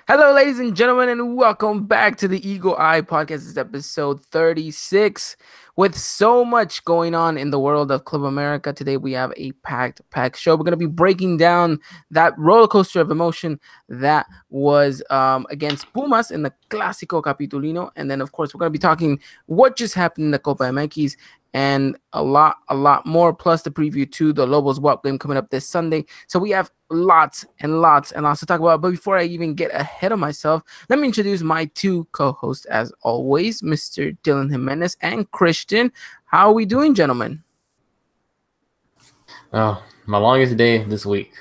Hello, ladies and gentlemen, and welcome back to the Eagle Eye Podcast. This is episode 36. With so much going on in the world of Club America, today we have a packed show. We're going to be breaking down that roller coaster of emotion that was against Pumas in the Clásico Capitolino. And then, of course, we're going to be talking what just happened in the Copa MX and a lot more, plus the preview to the Lobos Buap game coming up this Sunday. So we have lots to talk about. But before I even get ahead of myself, let me introduce my two co-hosts, as always, Mr. Dylan Jimenez and Christian. How are we doing, gentlemen? Oh, my longest day this week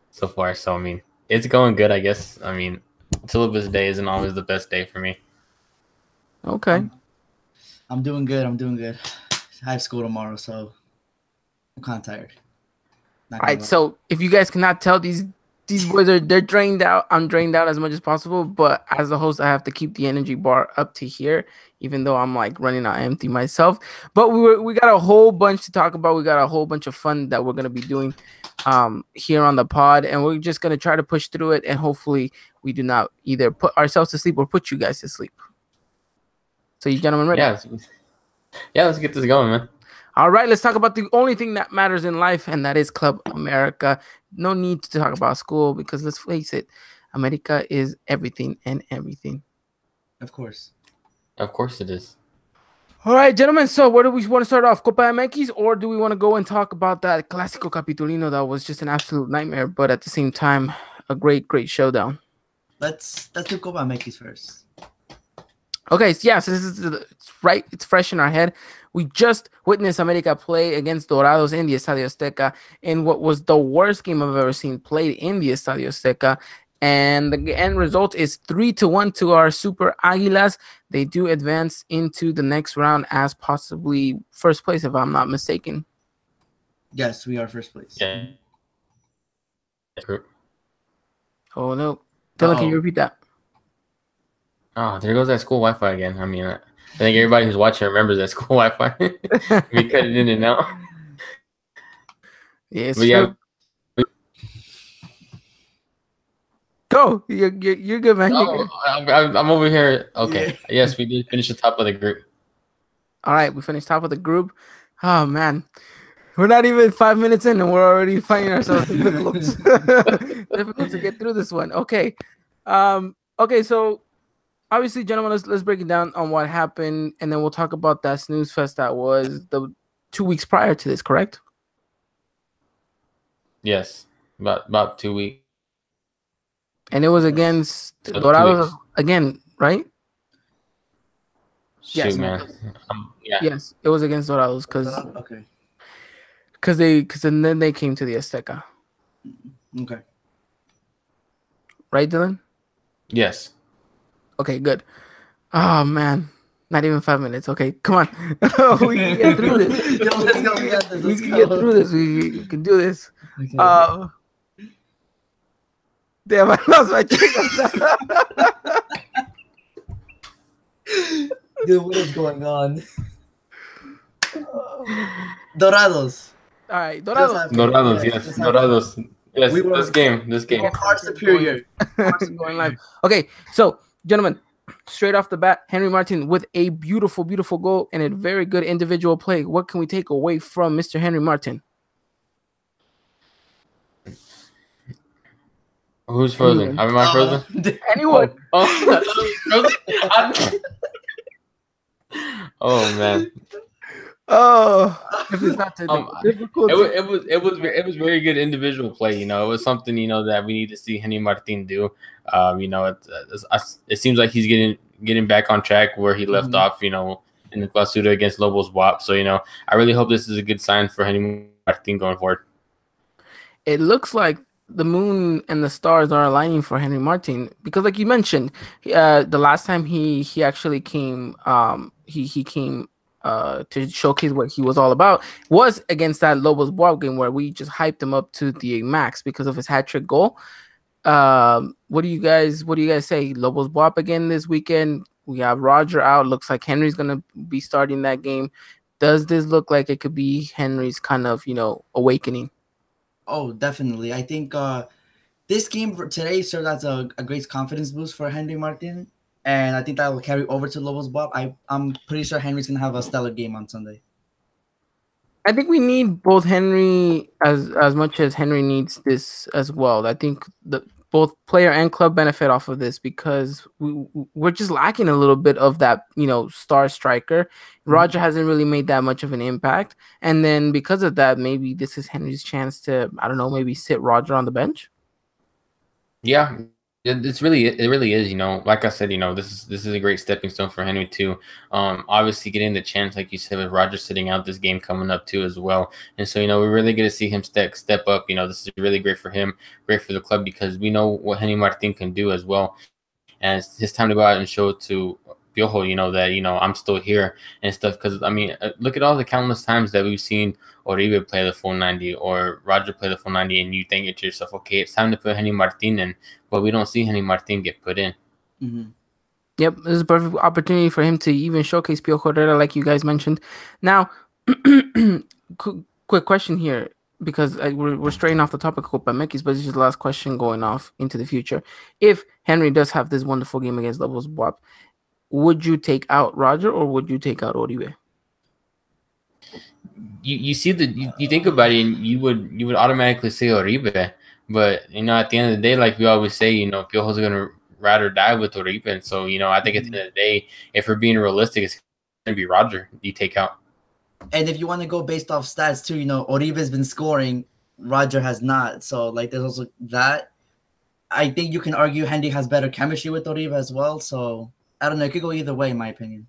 so far. So, it's going good, I guess. Syllabus day isn't always the best day for me. Okay. I'm doing good. I have school tomorrow, so I'm kind of tired. All right, so if you guys cannot tell, these boys they're drained out. I'm drained out as much as possible, but as the host, I have to keep the energy bar up to here, even though I'm like running out empty myself. But we got a whole bunch to talk about. We got a whole bunch of fun that we're gonna be doing here on the pod, and we're just gonna try to push through it, and hopefully we do not either put ourselves to sleep or put you guys to sleep. So you gentlemen ready? Yeah, let's get this going, man. All right, let's talk about the only thing that matters in life, and that is Club America. No need to talk about school because let's face it, America is everything and everything. Of course it is. All right, gentlemen, so where do we want to start off? Copa MX, or do we want to go and talk about that Clásico Capitolino that was just an absolute nightmare, but at the same time, a great showdown? Let's do Copa MX first. Okay, so this is it's right. It's fresh in our head. We just witnessed America play against Dorados in the Estadio Azteca in what was the worst game I've ever seen played in the Estadio Azteca. And the end result is 3-1 to our Super Águilas. They do advance into the next round as possibly first place, if I'm not mistaken. Yes, we are first place. Yeah. Oh, no. Dylan, can you repeat that? Oh, there goes that school Wi-Fi again. I think everybody who's watching remembers that school Wi-Fi. We cut it in and out. Yes, yeah, go. You're good, man. Oh, I'm over here. Okay. Yeah. Yes, we did finish the top of the group. All right, we finished top of the group. Oh man, we're not even 5 minutes in, and we're already finding ourselves difficult to get through this one. Okay. Okay. So obviously, gentlemen, let's break it down on what happened, and then we'll talk about that snooze fest that was the 2 weeks prior to this. Correct? Yes, about 2 weeks. And it was against Dorados again, right? Shoot, yes, man. Yeah. Yes, it was against Dorados because then they came to the Azteca. Okay. Right, Dylan? Yes. Okay, good. Oh man, not even 5 minutes. Okay, come on. We can get through this. Let's go. We can get through this. We can do this. Okay. Damn, I lost my train of thought. Dude, what is going on? Dorados. All right, Dorados. Yes, Dorados. Yes, this game. We're far superior. Going live. Okay, so gentlemen, straight off the bat, Henry Martin with a beautiful goal and a very good individual play. What can we take away from Mr. Henry Martin? Who's frozen? Am I frozen? Anyone? Oh man. Oh, if it's not difficult. It was very good individual play. It was something that we need to see Henry Martin do. It seems like he's getting back on track where he left off. In the Clausura against Lobos Buap. So I really hope this is a good sign for Henry Martin going forward. It looks like the moon and the stars are aligning for Henry Martin because, like you mentioned, the last time he actually came, he came to showcase what he was all about was against that Lobos Buap game where we just hyped him up to the max because of his hat-trick goal. What do you guys say? Lobos Buap again this weekend. We have Roger out. Looks like Henry's gonna be starting that game. Does this look like it could be Henry's kind of awakening? Oh, definitely. I think this game for today served as a great confidence boost for Henry Martin, and I think that will carry over to Lobos Buap. I'm pretty sure Henry's gonna have a stellar game on Sunday. I think we need both Henry as much as Henry needs this as well. I think both player and club benefit off of this because we're just lacking a little bit of that, star striker. Roger hasn't really made that much of an impact, and then because of that, maybe this is Henry's chance to, I don't know, maybe sit Roger on the bench. Yeah, it really is. Like I said, this is a great stepping stone for Henry too. Obviously getting the chance, like you said, with Roger sitting out this game coming up too as well. And so we really get to see him step up. This is really great for him, great for the club because we know what Henry Martin can do as well. And it's his time to go out and show to Piojo, that I'm still here and stuff. Because look at all the countless times that we've seen Oribe play the full 90 or Roger play the full 90, and you think to yourself, okay, it's time to put Henry Martin in, but we don't see Henry Martin get put in. Mm-hmm. Yep, this is a perfect opportunity for him to even showcase Piojo Herrera, like you guys mentioned. Now, quick question here, because we're straying off the topic of Copa MX, but this is the last question going off into the future. If Henry does have this wonderful game against Lobos Buap, would you take out Roger or would you take out Oribe? You see you think about it, and you would automatically say Oribe, but at the end of the day, like we always say, Piojo's gonna ride or die with Oribe, and so I think at the end of the day, if we're being realistic, it's gonna be Roger you take out. And if you want to go based off stats too, Oribe's been scoring, Roger has not, so like there's also that. I think you can argue Henry has better chemistry with Oribe as well, so I don't know, it could go either way in my opinion.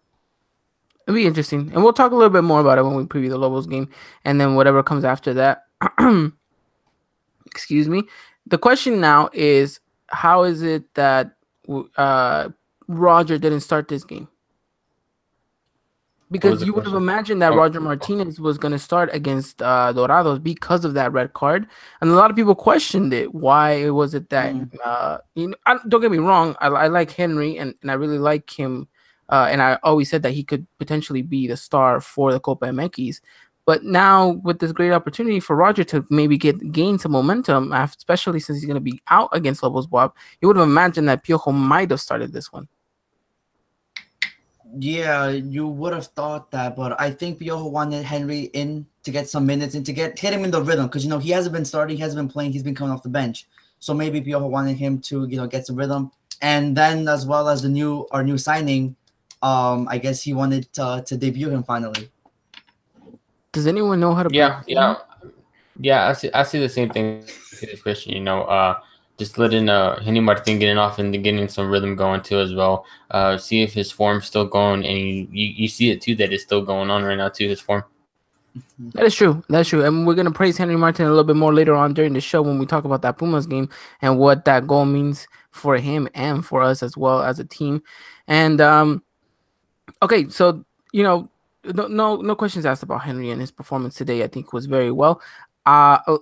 It'll be interesting. And we'll talk a little bit more about it when we preview the Lobos game and then whatever comes after that. Excuse me. The question now is, how is it that Roger didn't start this game? Because you would have imagined that Roger Martinez was going to start against Dorados because of that red card. And a lot of people questioned it. Why was it that, don't get me wrong, I like Henry and I really like him. And I always said that he could potentially be the star for the Copa MX. But now with this great opportunity for Roger to maybe gain some momentum, especially since he's going to be out against Lobos Buap, you would have imagined that Piojo might have started this one. Yeah, you would have thought that, but I think Piojo wanted Henry in to get some minutes and to hit him in the rhythm because he hasn't been starting, he hasn't been playing, he's been coming off the bench. So maybe Piojo wanted him to get some rhythm, and then as well as our new signing, I guess he wanted to debut him finally. Does anyone know how to? Yeah. I see the same thing, Christian. Just letting Henry Martin getting off and getting some rhythm going too as well. See if his form's still going, and you see it too that it's still going on right now too. His form. That is true. That's true. And we're gonna praise Henry Martin a little bit more later on during the show when we talk about that Pumas game and what that goal means for him and for us as well as a team. And okay, so no questions asked about Henry and his performance today. I think was very well.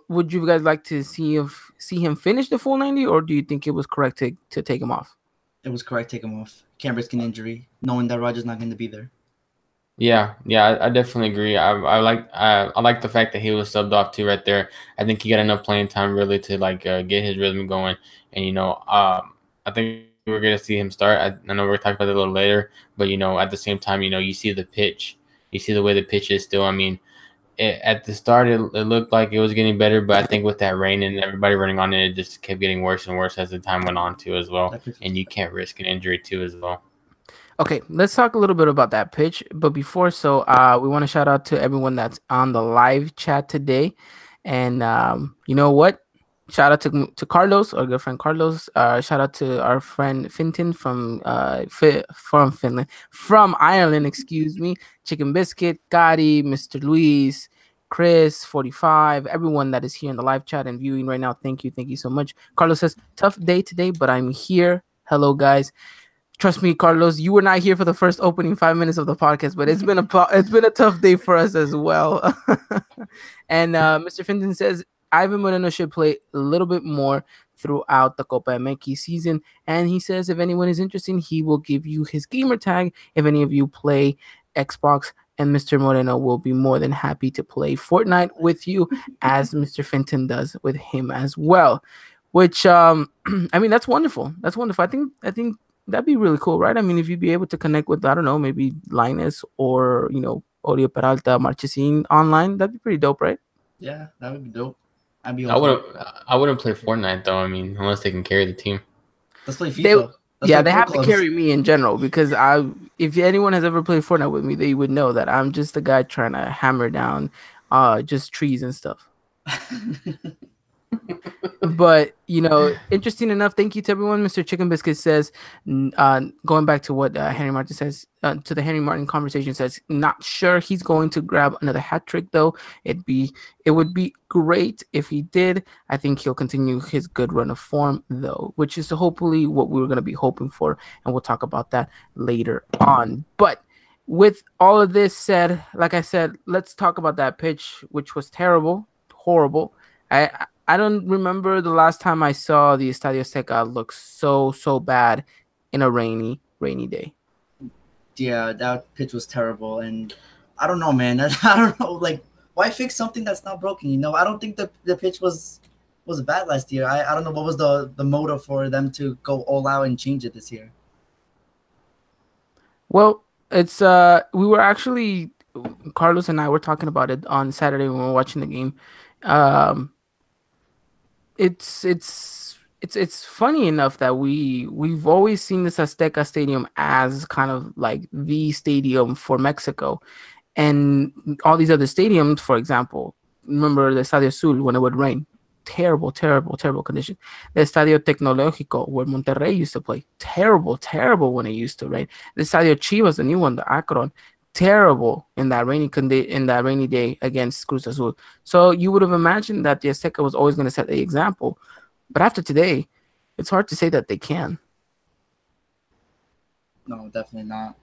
Would you guys like to see him finish the full 90, or do you think it was correct to take him off? It was correct to take him off. Can't risk an injury, knowing that Roger's not going to be there. Yeah, I definitely agree. I like the fact that he was subbed off too right there. I think he got enough playing time really to get his rhythm going, and I think we're gonna see him start. I know we're talking about it a little later, but at the same time, you see the pitch, you see the way the pitch is still. At the start, it looked like it was getting better, but I think with that rain and everybody running on it, it just kept getting worse and worse as the time went on too as well. And you can't risk an injury too as well. Okay, let's talk a little bit about that pitch. But before so, we want to shout out to everyone that's on the live chat today. And you know what? Shout out to Carlos, our good friend Carlos. Shout out to our friend Finton from Finland, from Ireland, excuse me. Chicken Biscuit, Gotti, Mr. Luis, Chris, 45, everyone that is here in the live chat and viewing right now. Thank you so much. Carlos says, tough day today, but I'm here. Hello, guys. Trust me, Carlos, you were not here for the first opening 5 minutes of the podcast, but it's been a tough day for us as well. And Mr. Finton says, Ivan Moreno should play a little bit more throughout the Copa MX season. And he says if anyone is interested, he will give you his gamer tag if any of you play Xbox. And Mr. Moreno will be more than happy to play Fortnite with you, as Mr. Finton does with him as well. which I mean that's wonderful. That's wonderful. I think that'd be really cool, right? I mean, if you'd be able to connect with, I don't know, maybe Linus or Audio Peralta, Marchesín online, that'd be pretty dope, right? Yeah, that would be dope. I'd be I all for it. wouldn't. I wouldn't play Fortnite though. I mean, unless they can carry the team. Let's play They FIFA. Let's yeah, play they pro have to clubs. carry me in general because if anyone has ever played Fortnite with me, they would know that I'm just the guy trying to hammer down just trees and stuff. But interesting enough, thank you to everyone. Mr. Chicken Biscuit says, going back to what Henry Martin says, to the Henry Martin conversation, says not sure he's going to grab another hat trick though. It would be great if he did. I think he'll continue his good run of form though, which is hopefully what we were going to be hoping for, and we'll talk about that later on. But with all of this said, like I said, let's talk about that pitch, which was terrible, horrible. I don't remember the last time I saw the Estadio Azteca look so bad in a rainy day. Yeah, that pitch was terrible, and I don't know, man. I don't know, like, why fix something that's not broken? I don't think the pitch was bad last year. I don't know what was the motive for them to go all out and change it this year. Well, it's we were actually, Carlos and I were talking about it on Saturday when we were watching the game. It's funny enough that we've always seen this Azteca Stadium as kind of like the stadium for Mexico, and all these other stadiums, for example, remember the Estadio Azul when it would rain, terrible condition. The Estadio Tecnológico where Monterrey used to play, terrible when it used to rain. The Estadio Chivas, the new one, the Akron, terrible in that rainy day against Cruz Azul. So you would have imagined that the Azteca was always going to set the example, but after today, it's hard to say that they can. No, definitely not.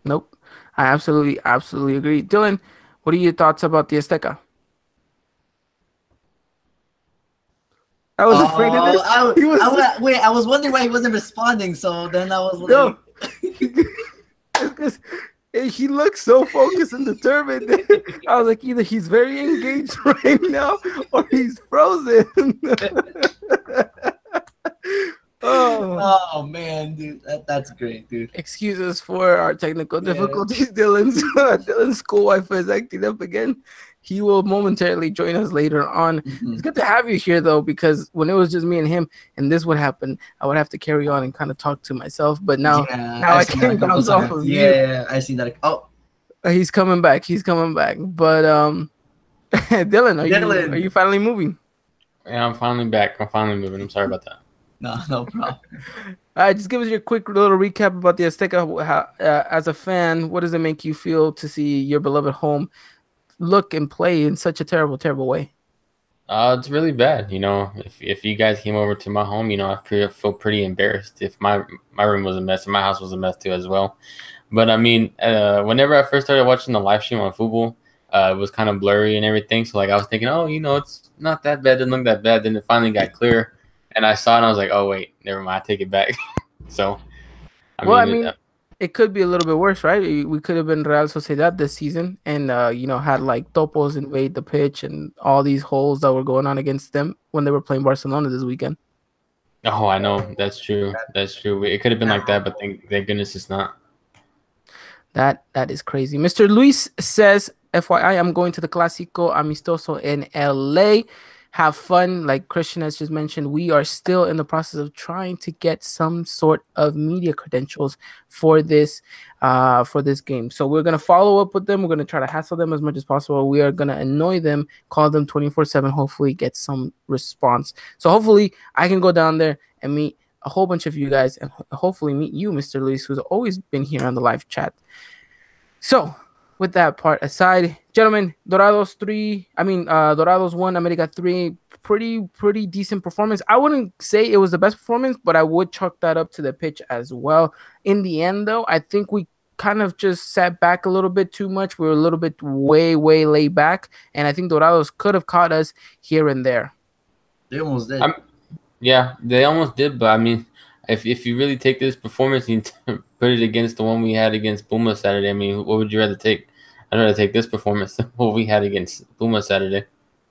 Nope, I absolutely agree. Dylan, what are your thoughts about the Azteca? I was afraid of this. I was wondering why he wasn't responding. So then I was like, no. Because he looks so focused and determined. I was like, either he's very engaged right now or he's frozen. Oh man, dude, that's great, dude. Excuses for our technical difficulties. Dylan's school Wi-Fi is acting up again. He will momentarily join us later on. Mm-hmm. It's good to have you here, though, because when it was just me and him and this would happen, I would have to carry on and kind of talk to myself. But now I can't bounce off of you. Yeah, I see that. Oh, he's coming back. But Dylan, are you finally moving? Yeah, I'm finally back. I'm finally moving. I'm sorry about that. No problem. Just give us your quick little recap about the Azteca. As a fan, what does it make you feel to see your beloved home look and play in such a terrible way? It's really bad. If you guys came over to my home, I feel pretty embarrassed if my room was a mess and my house was a mess too as well. But I mean, whenever I first started watching the live stream on football, it was kind of blurry and everything. So like I was thinking, it's not that bad. Didn't look that bad. Then it finally got clear. And I saw it and I was like, oh, wait, never mind. I take it back. So, it could be a little bit worse, right? We could have been Real Sociedad this season and, had like topos invade the pitch and all these holes that were going on against them when they were playing Barcelona this weekend. Oh, I know. That's true. It could have been like that, but thank goodness it's not. That is crazy. Mr. Luis says, FYI, I'm going to the Clásico Amistoso in LA. Have fun. Like Christian has just mentioned, we are still in the process of trying to get some sort of media credentials for this game. So we're going to follow up with them. We're going to try to hassle them as much as possible. We are going to annoy them, call them 24/7, hopefully get some response. So hopefully I can go down there and meet a whole bunch of you guys and hopefully meet you, Mr. Luis, who's always been here on the live chat. So with that part aside, gentlemen, Dorados 1, America 3, pretty decent performance. I wouldn't say it was the best performance, but I would chalk that up to the pitch as well. In the end, though, I think we kind of just sat back a little bit too much. We were a little bit way laid back, and I think Dorados could have caught us here and there. They almost did. Yeah, they almost did, but I mean, if you really take this performance and put it against the one we had against Puma Saturday, I mean, what would you rather take? I'd rather take this performance than what we had against Puma Saturday.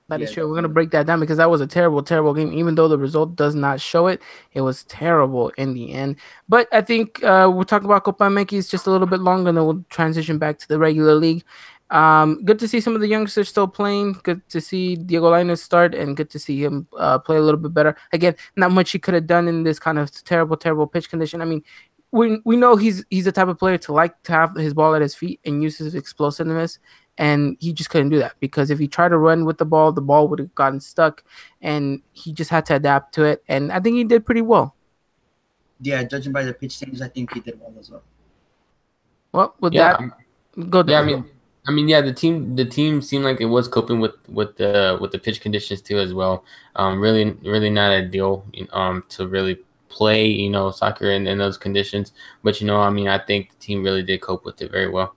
That is Yeah, true. We're gonna definitely. break that down because that was a terrible, terrible game. Even though the result does not show it, it was terrible in the end. But I think we'll talk about Copa MX just a little bit longer, and then we'll transition back to the regular league. Good to see some of the youngsters still playing. Good to see Diego Lainez start, and good to see him play a little bit better. Again, not much he could have done in this kind of terrible, terrible pitch condition. I mean, we know he's the type of player to like to have his ball at his feet and use his explosiveness, and he just couldn't do that because if he tried to run with the ball would have gotten stuck, and he just had to adapt to it. And I think he did pretty well. Yeah, judging by the pitch changes, I think he did well as well. Well, with Yeah, that, go. yeah. Go. Yeah. The team seemed like it was coping with the pitch conditions too as well. Really not ideal. To really play soccer in those conditions. But I think the team really did cope with it very well.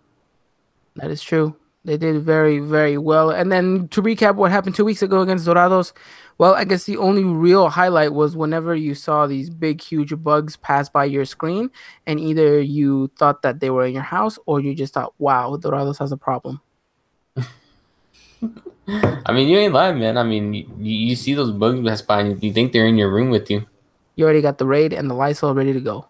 That is true. They did very, very well. And then to recap what happened 2 weeks ago against Dorados, well, I guess the only real highlight was whenever you saw these big, huge bugs pass by your screen, and either you thought that they were in your house or you just thought, wow, Dorados has a problem. You ain't lying, man. You see those bugs pass by and you think they're in your room with you. You already got the Raid and the Lysol ready to go.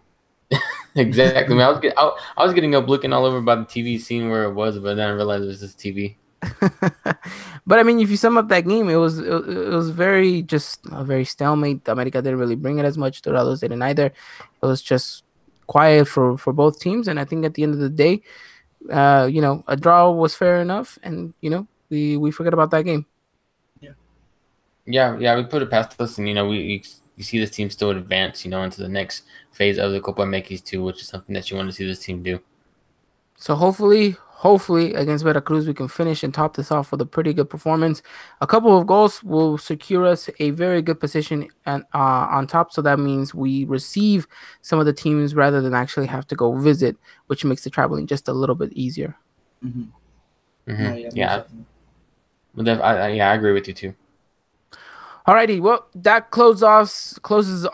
Exactly. I was getting up looking all over by the TV, seeing where it was, but then I realized it was this TV. But I mean, if you sum up that game, it was very just a very stalemate. America didn't really bring it as much. Dorados didn't either. It was just quiet for both teams, and I think at the end of the day, a draw was fair enough, and we forget about that game. Yeah, we put it past us, and we you see this team still advance, into the next phase of the Copa MX too, which is something that you want to see this team do. So hopefully against Veracruz, we can finish and top this off with a pretty good performance. A couple of goals will secure us a very good position and on top. So that means we receive some of the teams rather than actually have to go visit, which makes the traveling just a little bit easier. Mm-hmm. Mm-hmm. No, yeah. I agree with you too. Alrighty, well, that closes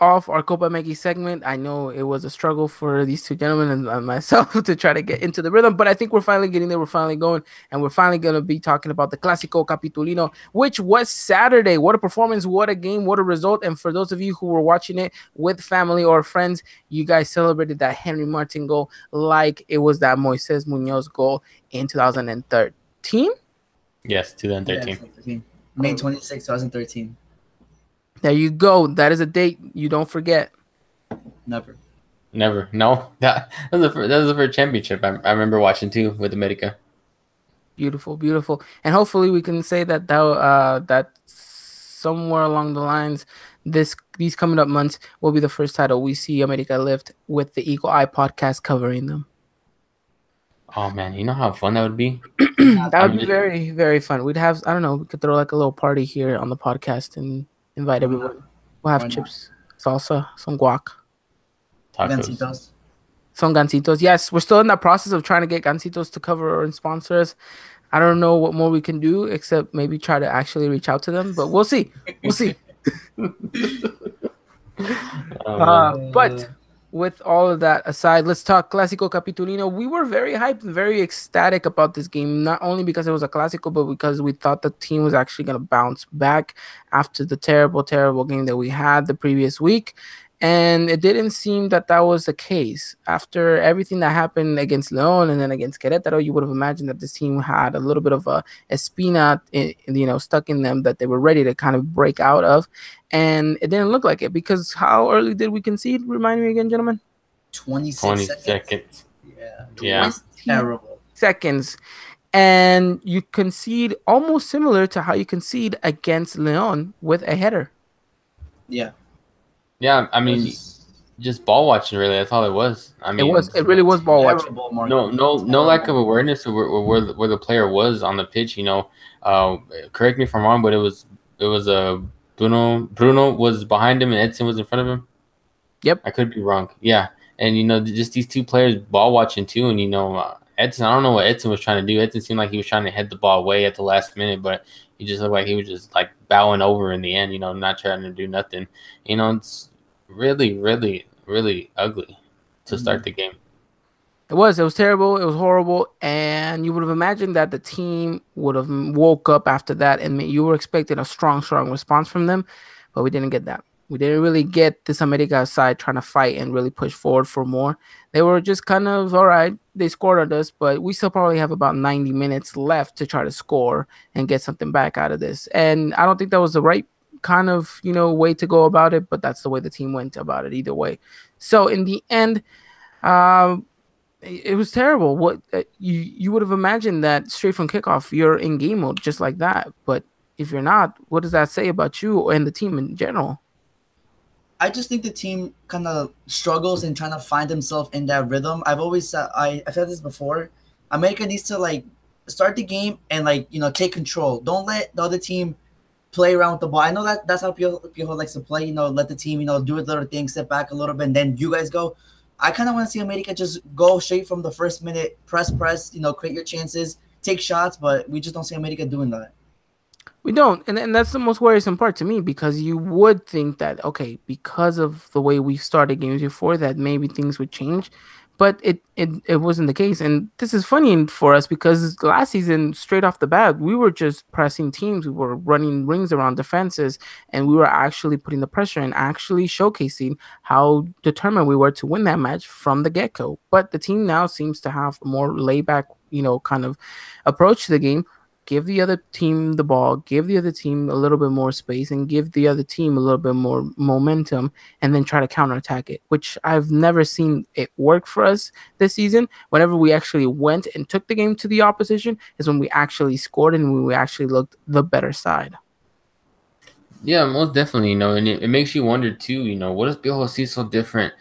off our Copa MX segment. I know it was a struggle for these two gentlemen and myself to try to get into the rhythm, but I think we're finally getting there. We're finally going, and we're finally going to be talking about the Clásico Capitulino, which was Saturday. What a performance, what a game, what a result. And for those of you who were watching it with family or friends, you guys celebrated that Henry Martin goal like it was that Moises Munoz goal in 2013. Yes, 2013. Yeah, May 26, 2013. There you go. That is a date you don't forget. Never. No, that was the first championship I remember watching too with America. Beautiful. And hopefully we can say that somewhere along the lines, these coming up months will be the first title we see America lift with the Eagle Eye podcast covering them. Oh man, you know how fun that would be? That would be very, very fun. We'd have, I don't know, we could throw like a little party here on the podcast and invite everyone. We'll have chips, salsa, some guac. Gancitos. Some gancitos. Yes, we're still in that process of trying to get gancitos to cover and sponsor us. I don't know what more we can do except maybe try to actually reach out to them, but we'll see. But with all of that aside, let's talk Clásico Capitulino. We were very hyped and very ecstatic about this game, not only because it was a Clásico, but because we thought the team was actually going to bounce back after the terrible, terrible game that we had the previous week. And it didn't seem that was the case. After everything that happened against León and then against Querétaro, you would have imagined that this team had a little bit of a espina, stuck in them that they were ready to kind of break out of. And it didn't look like it because how early did we concede? Remind me again, gentlemen. 20 seconds. Yeah. Terrible. Seconds. And you concede almost similar to how you concede against León with a header. Yeah. Yeah, just ball watching. Really, that's all it was. It really was ball watching. No lack of awareness of where the player was on the pitch. Correct me if I'm wrong, but it was Bruno was behind him and Edson was in front of him. Yep, I could be wrong. Yeah, and just these two players ball watching too, and Edson. I don't know what Edson was trying to do. Edson seemed like he was trying to head the ball away at the last minute, but he just looked like he was just like bowing over in the end. Not trying to do nothing. It's really, really, really ugly to start the game. It was terrible. It was horrible. And you would have imagined that the team would have woke up after that and you were expecting a strong response from them, but we didn't get that. We didn't really get this America side trying to fight and really push forward for more. They were just kind of, all right, they scored on us, but we still probably have about 90 minutes left to try to score and get something back out of this. And I don't think that was the right kind of, way to go about it, but that's the way the team went about it either way. So in the end, um, it was terrible. What you would have imagined that straight from kickoff, you're in game mode just like that. But if you're not, what does that say about you and the team in general? I just think the team kind of struggles in trying to find himself in that rhythm. I've always said I've said this before. America needs to like start the game and like take control. Don't let the other team play around with the ball. I know that that's how Piojo likes to play. Let the team do a little thing, step back a little bit, and then you guys go. I kind of want to see America just go straight from the first minute, press, create your chances, take shots, but we just don't see America doing that. We don't, and that's the most worrisome part to me because you would think that okay, because of the way we started games before, that maybe things would change, but it wasn't the case. And this is funny for us because last season, straight off the bat, we were just pressing teams, we were running rings around defenses, and we were actually putting the pressure and actually showcasing how determined we were to win that match from the get go. But the team now seems to have a more laid back, kind of approach to the game. Give the other team the ball, give the other team a little bit more space, and give the other team a little bit more momentum, and then try to counterattack it, which I've never seen it work for us this season. Whenever we actually went and took the game to the opposition is when we actually scored and when we actually looked the better side. Yeah, most definitely, and it makes you wonder too, what does Piojo see so different,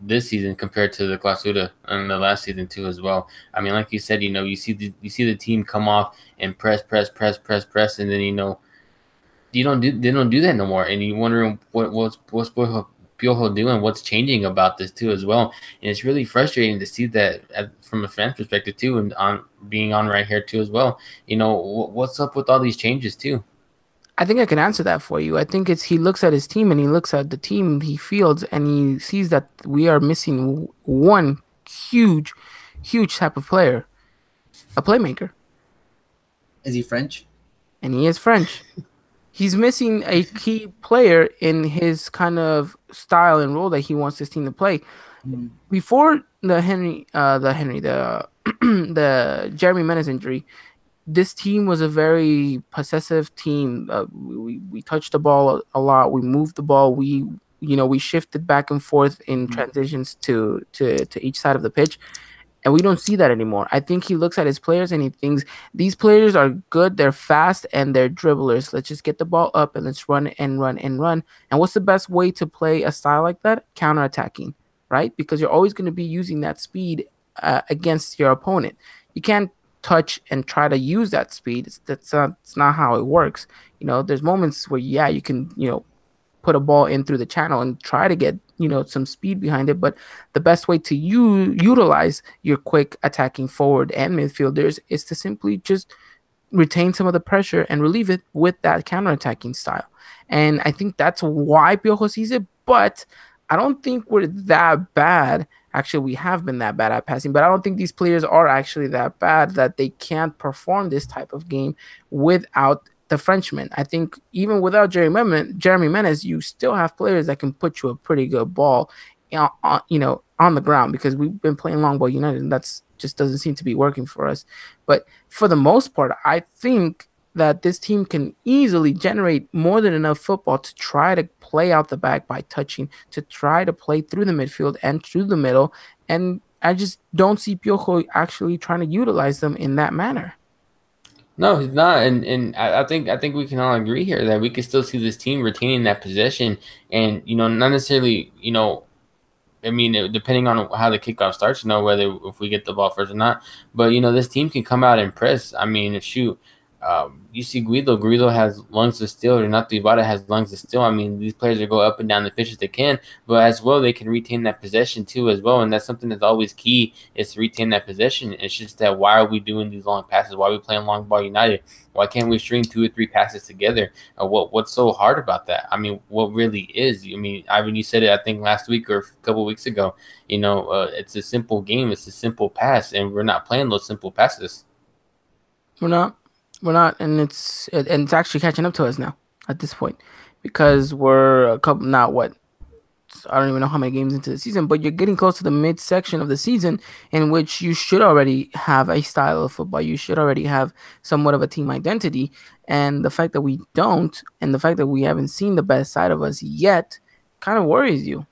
this season compared to the Clausura and the last season too as well. I mean, like you said, you see the team come off and press, and then they don't do that no more, and you wondering what's Piojo doing, what's changing about this too as well, and it's really frustrating to see that from a fan perspective too, and on being on right here too as well. What's up with all these changes too? I think I can answer that for you. I think it's he looks at his team and he looks at the team he fields and he sees that we are missing one huge, huge type of player, a playmaker, Is he French? and he is French. He's missing a key player in his kind of style and role that he wants his team to play. Before the Jeremy Menez injury, this team was a very possessive team. We touched the ball a lot. We moved the ball. We shifted back and forth in transitions to each side of the pitch. And we don't see that anymore. I think he looks at his players and he thinks these players are good, they're fast, and they're dribblers. Let's just get the ball up and let's run and run and run. And what's the best way to play a style like that? Counterattacking, right? Because you're always going to be using that speed against your opponent. You can't touch and try to use that speed. It's not how it works. There's moments where, yeah, you can, put a ball in through the channel and try to get some speed behind it, but the best way to utilize your quick attacking forward and midfielders is to simply just retain some of the pressure and relieve it with that counterattacking style. And I think that's why Piojo sees it, but I don't think we're that bad. Actually, we have been that bad at passing, but I don't think these players are actually that bad that they can't perform this type of game without the Frenchman. I think even without Jeremy Menez, you still have players that can put you a pretty good ball, on the ground, because we've been playing long ball United, and that's just doesn't seem to be working for us. But for the most part, I think that this team can easily generate more than enough football to try to play out the back by touching, to try to play through the midfield and through the middle. And I just don't see Piojo actually trying to utilize them in that manner. No, he's not, and I think we can all agree here that we can still see this team retaining that possession, and not necessarily I mean, depending on how the kickoff starts, whether if we get the ball first or not, but this team can come out and press. I mean, shoot, You see Guido has lungs of steel. Renato Ibarra has lungs of steel. I mean, these players will go up and down the pitch as they can, but as well they can retain that possession too as well, and that's something that's always key is to retain that possession. It's just that why are we doing these long passes? Why are we playing long ball United? Why can't we string 2 or 3 passes together? What's so hard about that? I mean, what really is? I mean, Ivan, you said it I think last week or a couple of weeks ago. It's a simple game. It's a simple pass, and we're not playing those simple passes. We're not. We're not, and it's actually catching up to us now at this point because we're a couple. Not what I don't even know how many games into the season, but you're getting close to the midsection of the season in which you should already have a style of football. You should already have somewhat of a team identity, and the fact that we don't, and the fact that we haven't seen the best side of us yet, kind of worries you.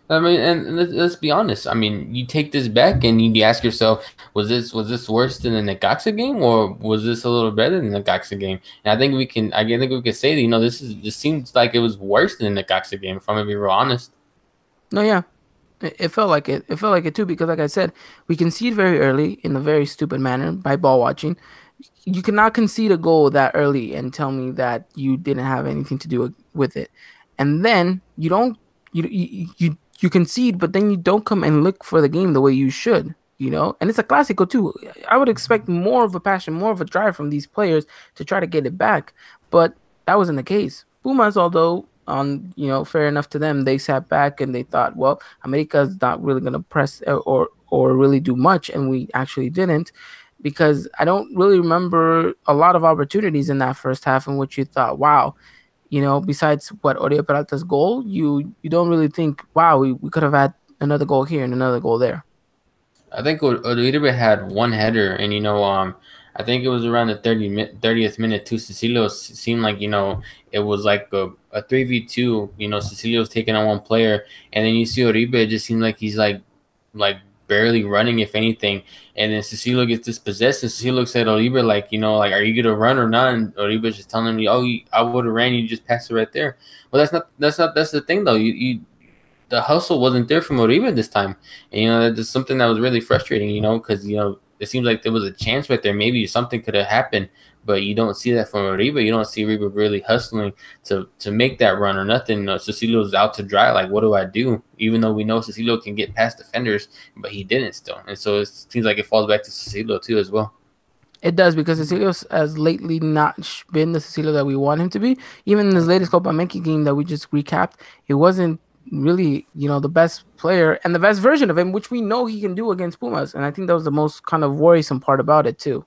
I mean, and let's be honest. I mean, you take this back and you ask yourself, was this worse than the Necaxa game, or was this a little better than the Necaxa game? And I think we can say that this seems like it was worse than the Necaxa game. If I'm gonna be real honest. No, yeah, it felt like it. It felt like it too because, like I said, we concede very early in a very stupid manner by ball watching. You cannot concede a goal that early and tell me that you didn't have anything to do with it, and then you don't you concede, but then you don't come and look for the game the way you should. And it's a Clásico too. I would expect more of a passion, more of a drive from these players to try to get it back, but that wasn't the case. Pumas, although fair enough to them, they sat back and they thought, well, America's not really gonna press or really do much, and we actually didn't. Because I don't really remember a lot of opportunities in that first half in which you thought, wow, besides what Oribe Peralta's goal, you don't really think, wow, we could have had another goal here and another goal there. I think Uribe had one header, and I think it was around the 30th minute too. Cecilio seemed like it was like a 3v2. Cecilio was taking on one player, and then you see Uribe. It just seems like he's like barely running, if anything. And then Cecilio gets dispossessed, and Cecilio looks at Uribe like, are you gonna run or not? And Uribe's just telling me, oh, I would have ran. You just passed it right there. Well, that's the thing though. The hustle wasn't there from Uribe this time. And that's something that was really frustrating, because it seems like there was a chance right there. Maybe something could have happened, but you don't see that from Uribe. You don't see Uribe really hustling to make that run or nothing. Cecilio's out to dry. Like, what do I do? Even though we know Cecilio can get past defenders, but he didn't still. And so it seems like it falls back to Cecilio too as well. It does, because Cecilio has lately not been the Cecilio that we want him to be. Even in his latest Copa América game that we just recapped, it wasn't really, the best player and the best version of him, which we know he can do against Pumas. And I think that was the most kind of worrisome part about it too.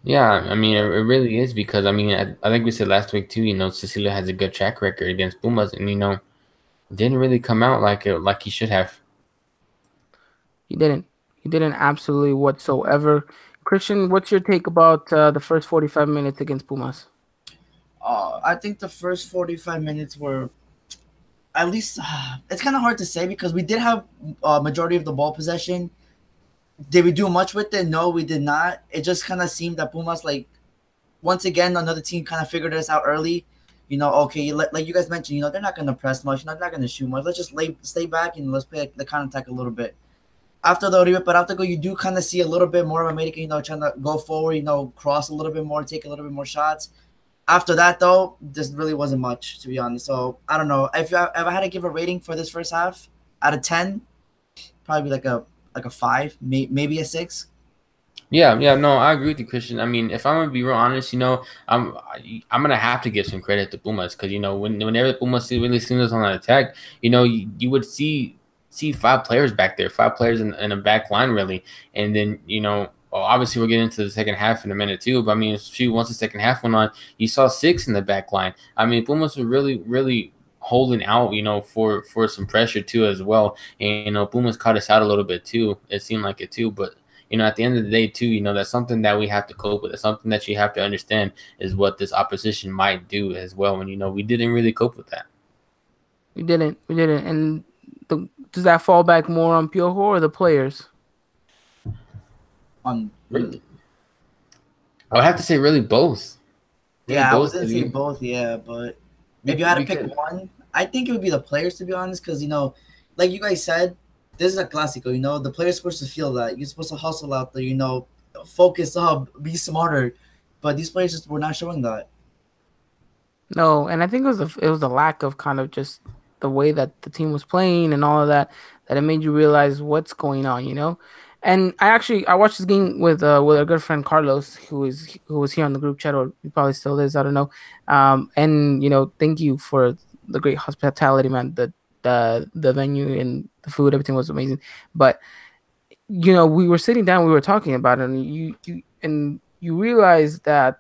Yeah, I mean, it really is because, I mean, I think we said last week too, Cecilio has a good track record against Pumas and, didn't really come out like he should have. He didn't. He didn't absolutely whatsoever. Christian, what's your take about the first 45 minutes against Pumas? I think the first 45 minutes were, at least, it's kind of hard to say because we did have a majority of the ball possession. Did we do much with it? No, we did not. It just kind of seemed that Pumas, like, once again, another team kind of figured us out early. Okay, like you guys mentioned, they're not going to press much. They're not going to shoot much. Let's just stay back and let's play the counter-attack a little bit. After the Oribe Peralta goal, you do kind of see a little bit more of America, trying to go forward, cross a little bit more, take a little bit more shots. After that, though, this really wasn't much, to be honest. So, I don't know. If I had to give a rating for this first half, out of 10, probably like a 5, maybe a 6. Yeah, no, I agree with you, Christian. I mean, if I'm gonna be real honest, I'm gonna have to give some credit to Pumas because whenever the Pumas really seen us on an attack, you would see 5 players back there, 5 players in a back line really, and then obviously we're getting into the second half in a minute too. But I mean, once the second half went on, you saw 6 in the back line. I mean, Pumas were really holding out, for some pressure too as well. And Pumas caught us out a little bit too. It seemed like it too, but. At the end of the day, too, that's something that we have to cope with. It's something that you have to understand is what this opposition might do as well. And, we didn't really cope with that. We didn't. And does that fall back more on Piojo or the players? Really? I would have to say really both. Yeah, I was going to say both, yeah. But if you had to pick one, I think it would be the players, to be honest, because, like you guys said, this is a Clásico, the player's supposed to feel that. You're supposed to hustle out there, focus up, be smarter. but these players just were not showing that. No, and I think it was the lack of kind of just the way that the team was playing and all of that that it made you realize what's going on, you know. And I watched this game with our good friend Carlos, who was here on the group chat, or he probably still is, I don't know. And you know, thank you for the great hospitality, man. The venue and the food, everything was amazing. But you know, we were sitting down, we were talking about it, and you realize that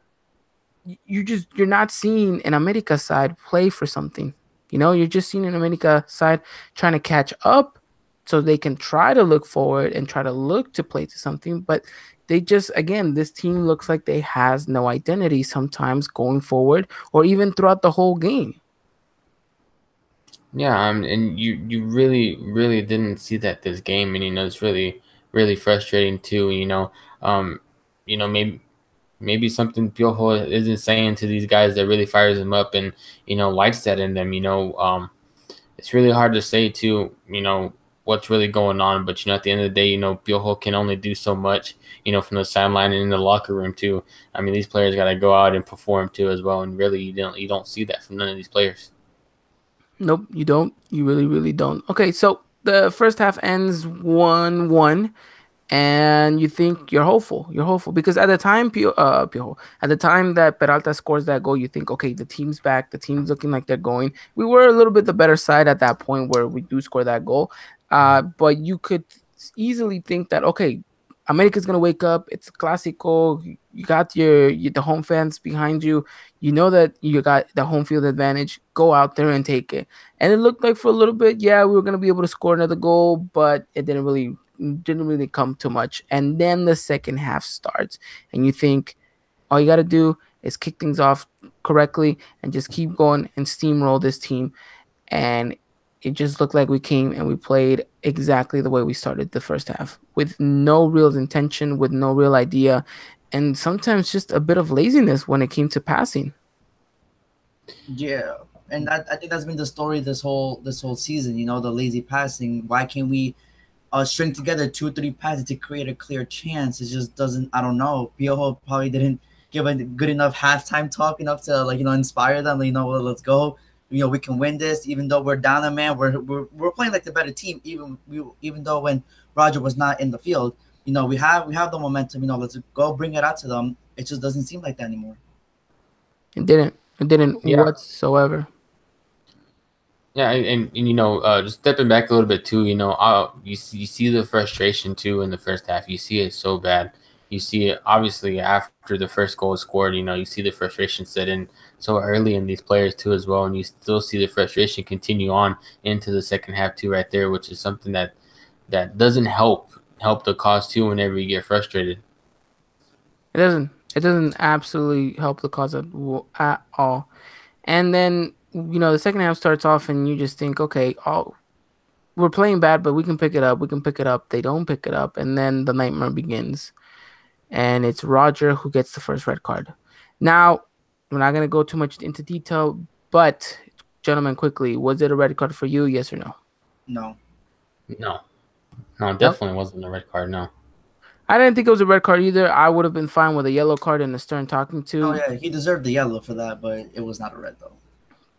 you're not seeing an America side play for something. You know, you're just seeing an America side trying to catch up so they can try to look forward and try to look to play to something, but they just, again, this team looks like they has no identity sometimes going forward or even throughout the whole game. Yeah, and you really didn't see that this game, and it's really frustrating too. You know maybe something Piojo isn't saying to these guys that really fires them up and lights that in them. It's really hard to say too. What's really going on, but at the end of the day, Piojo can only do so much. From the sideline and in the locker room too. I mean, these players got to go out and perform too as well, and really you don't see that from none of these players. Nope, you don't. You really, really don't. Okay, so the first half ends 1-1, and you think you're hopeful. You're hopeful because at the time, Piojo, at the time that Peralta scores that goal, you think, okay, the team's back. The team's looking like they're going. We were a little bit the better side at that point where we do score that goal. But you could easily think that, okay, America's gonna wake up. It's Clásico. You got the home fans behind you. You know that you got the home field advantage. Go out there and take it. And it looked like for a little bit, yeah, we were gonna be able to score another goal, but it didn't really come to much. And then the second half starts, and you think all you got to do is kick things off correctly and just keep going and steamroll this team. And it just looked like we came and we played exactly the way we started the first half, with no real intention, with no real idea, and sometimes just a bit of laziness when it came to passing. Yeah, and I think that's been the story this whole season. The lazy passing. Why can't we string together 2 or 3 passes to create a clear chance? It just doesn't. I don't know. Piojo probably didn't give a good enough halftime talk enough to inspire them. Well, let's go. We can win this, even though we're down a man. We're playing like the better team, even though when Roger was not in the field. We have the momentum. Let's go bring it out to them. It just doesn't seem like that anymore. It didn't. It didn't Yeah. whatsoever. Yeah, and just stepping back a little bit too, you see the frustration too in the first half. You see it so bad. You see it obviously after the first goal is scored. You see the frustration set in so early in these players too as well, and you still see the frustration continue on into the second half too, right there, which is something that doesn't help the cause too. Whenever you get frustrated, It doesn't. It doesn't absolutely help the cause at all. And then the second half starts off, and you just think, okay, we're playing bad, but we can pick it up. We can pick it up. They don't pick it up, and then the nightmare begins. And it's Roger who gets the first red card. Now, we're not gonna go too much into detail, but gentlemen, quickly, was it a red card for you? Yes or no? No. no, it definitely wasn't a red card. No. I didn't think it was a red card either. I would have been fine with a yellow card and a stern talking to. Oh yeah, he deserved the yellow for that, but it was not a red though.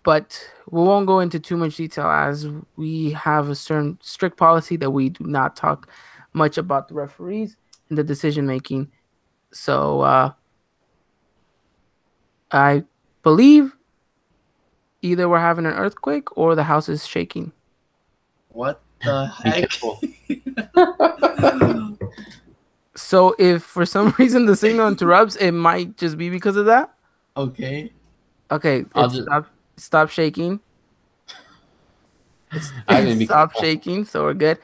But we won't go into too much detail as we have a certain strict policy that we do not talk much about the referees and the decision making. So I believe either we're having an earthquake or the house is shaking. What the Be heck? careful. So if for some reason the signal interrupts, it might just be because of that. Okay. Okay, stop shaking. I didn't be Stop careful. shaking, so we're good.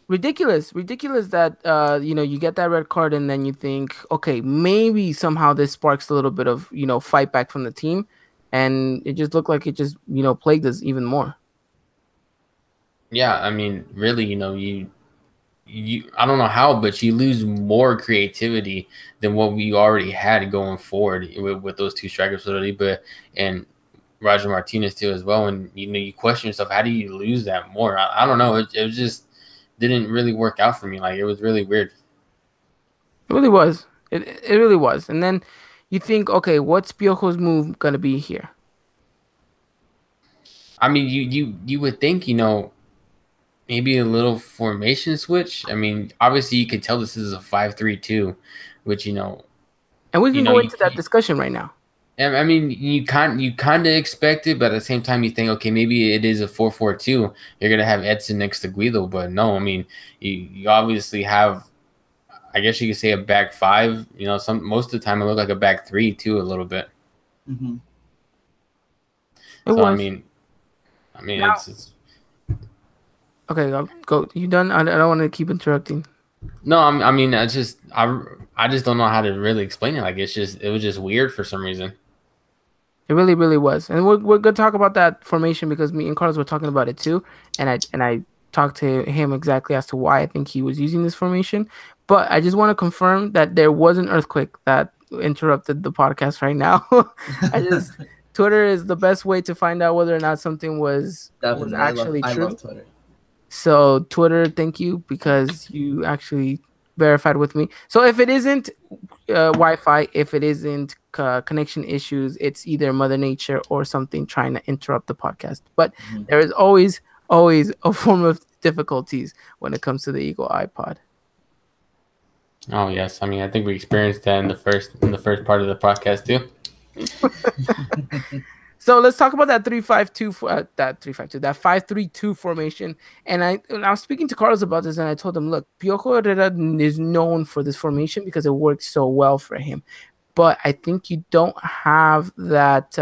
Ridiculous that you get that red card and then you think, okay, maybe somehow this sparks a little bit of fight back from the team, and it just looked like it just plagued us even more. Yeah, I mean, really, you I don't know how, but you lose more creativity than what we already had going forward with those two strikers, but and Roger Martinez too as well. And you question yourself, how do you lose that more? I don't know. It just didn't really work out for me. Like, it was really weird. It really was. It really was. And then you think, okay, what's Piojo's move gonna be here? I mean, you would think, maybe a little formation switch. I mean, obviously you could tell this is a 5-3-2, which And we you can know go you into that discussion right now. I mean, you kind of expect it, but at the same time, you think, okay, maybe it is a 4-4-2. You're gonna have Edson next to Guido, but no, I mean, you obviously have, I guess you could say, a back five. Most of the time it looked like a back three too, a little bit. Mm-hmm. It So was. I mean, Now, it's okay, I'll go. You done? I don't want to keep interrupting. no, I mean, I just don't know how to really explain it. Like it was just weird for some reason. It really, really was. And we're gonna talk about that formation because me and Carlos were talking about it too. And I talked to him exactly as to why I think he was using this formation. But I just want to confirm that there was an earthquake that interrupted the podcast right now. I just Twitter is the best way to find out whether or not something was Definitely, actually I true. love Twitter. So Twitter, thank you because you actually verified with me. So if it isn't Wi-Fi, if it isn't connection issues, it's either Mother Nature or something trying to interrupt the podcast. But there is always a form of difficulties when it comes to the Eagle iPod. Oh yes, I mean, I think we experienced that in the first part of the podcast too. So let's talk about that 3-5-2, that 3-5-2, that 5-3-2 formation. And I was speaking to Carlos about this, and I told him, look, Piojo Herrera is known for this formation because it works so well for him. But I think you don't have that.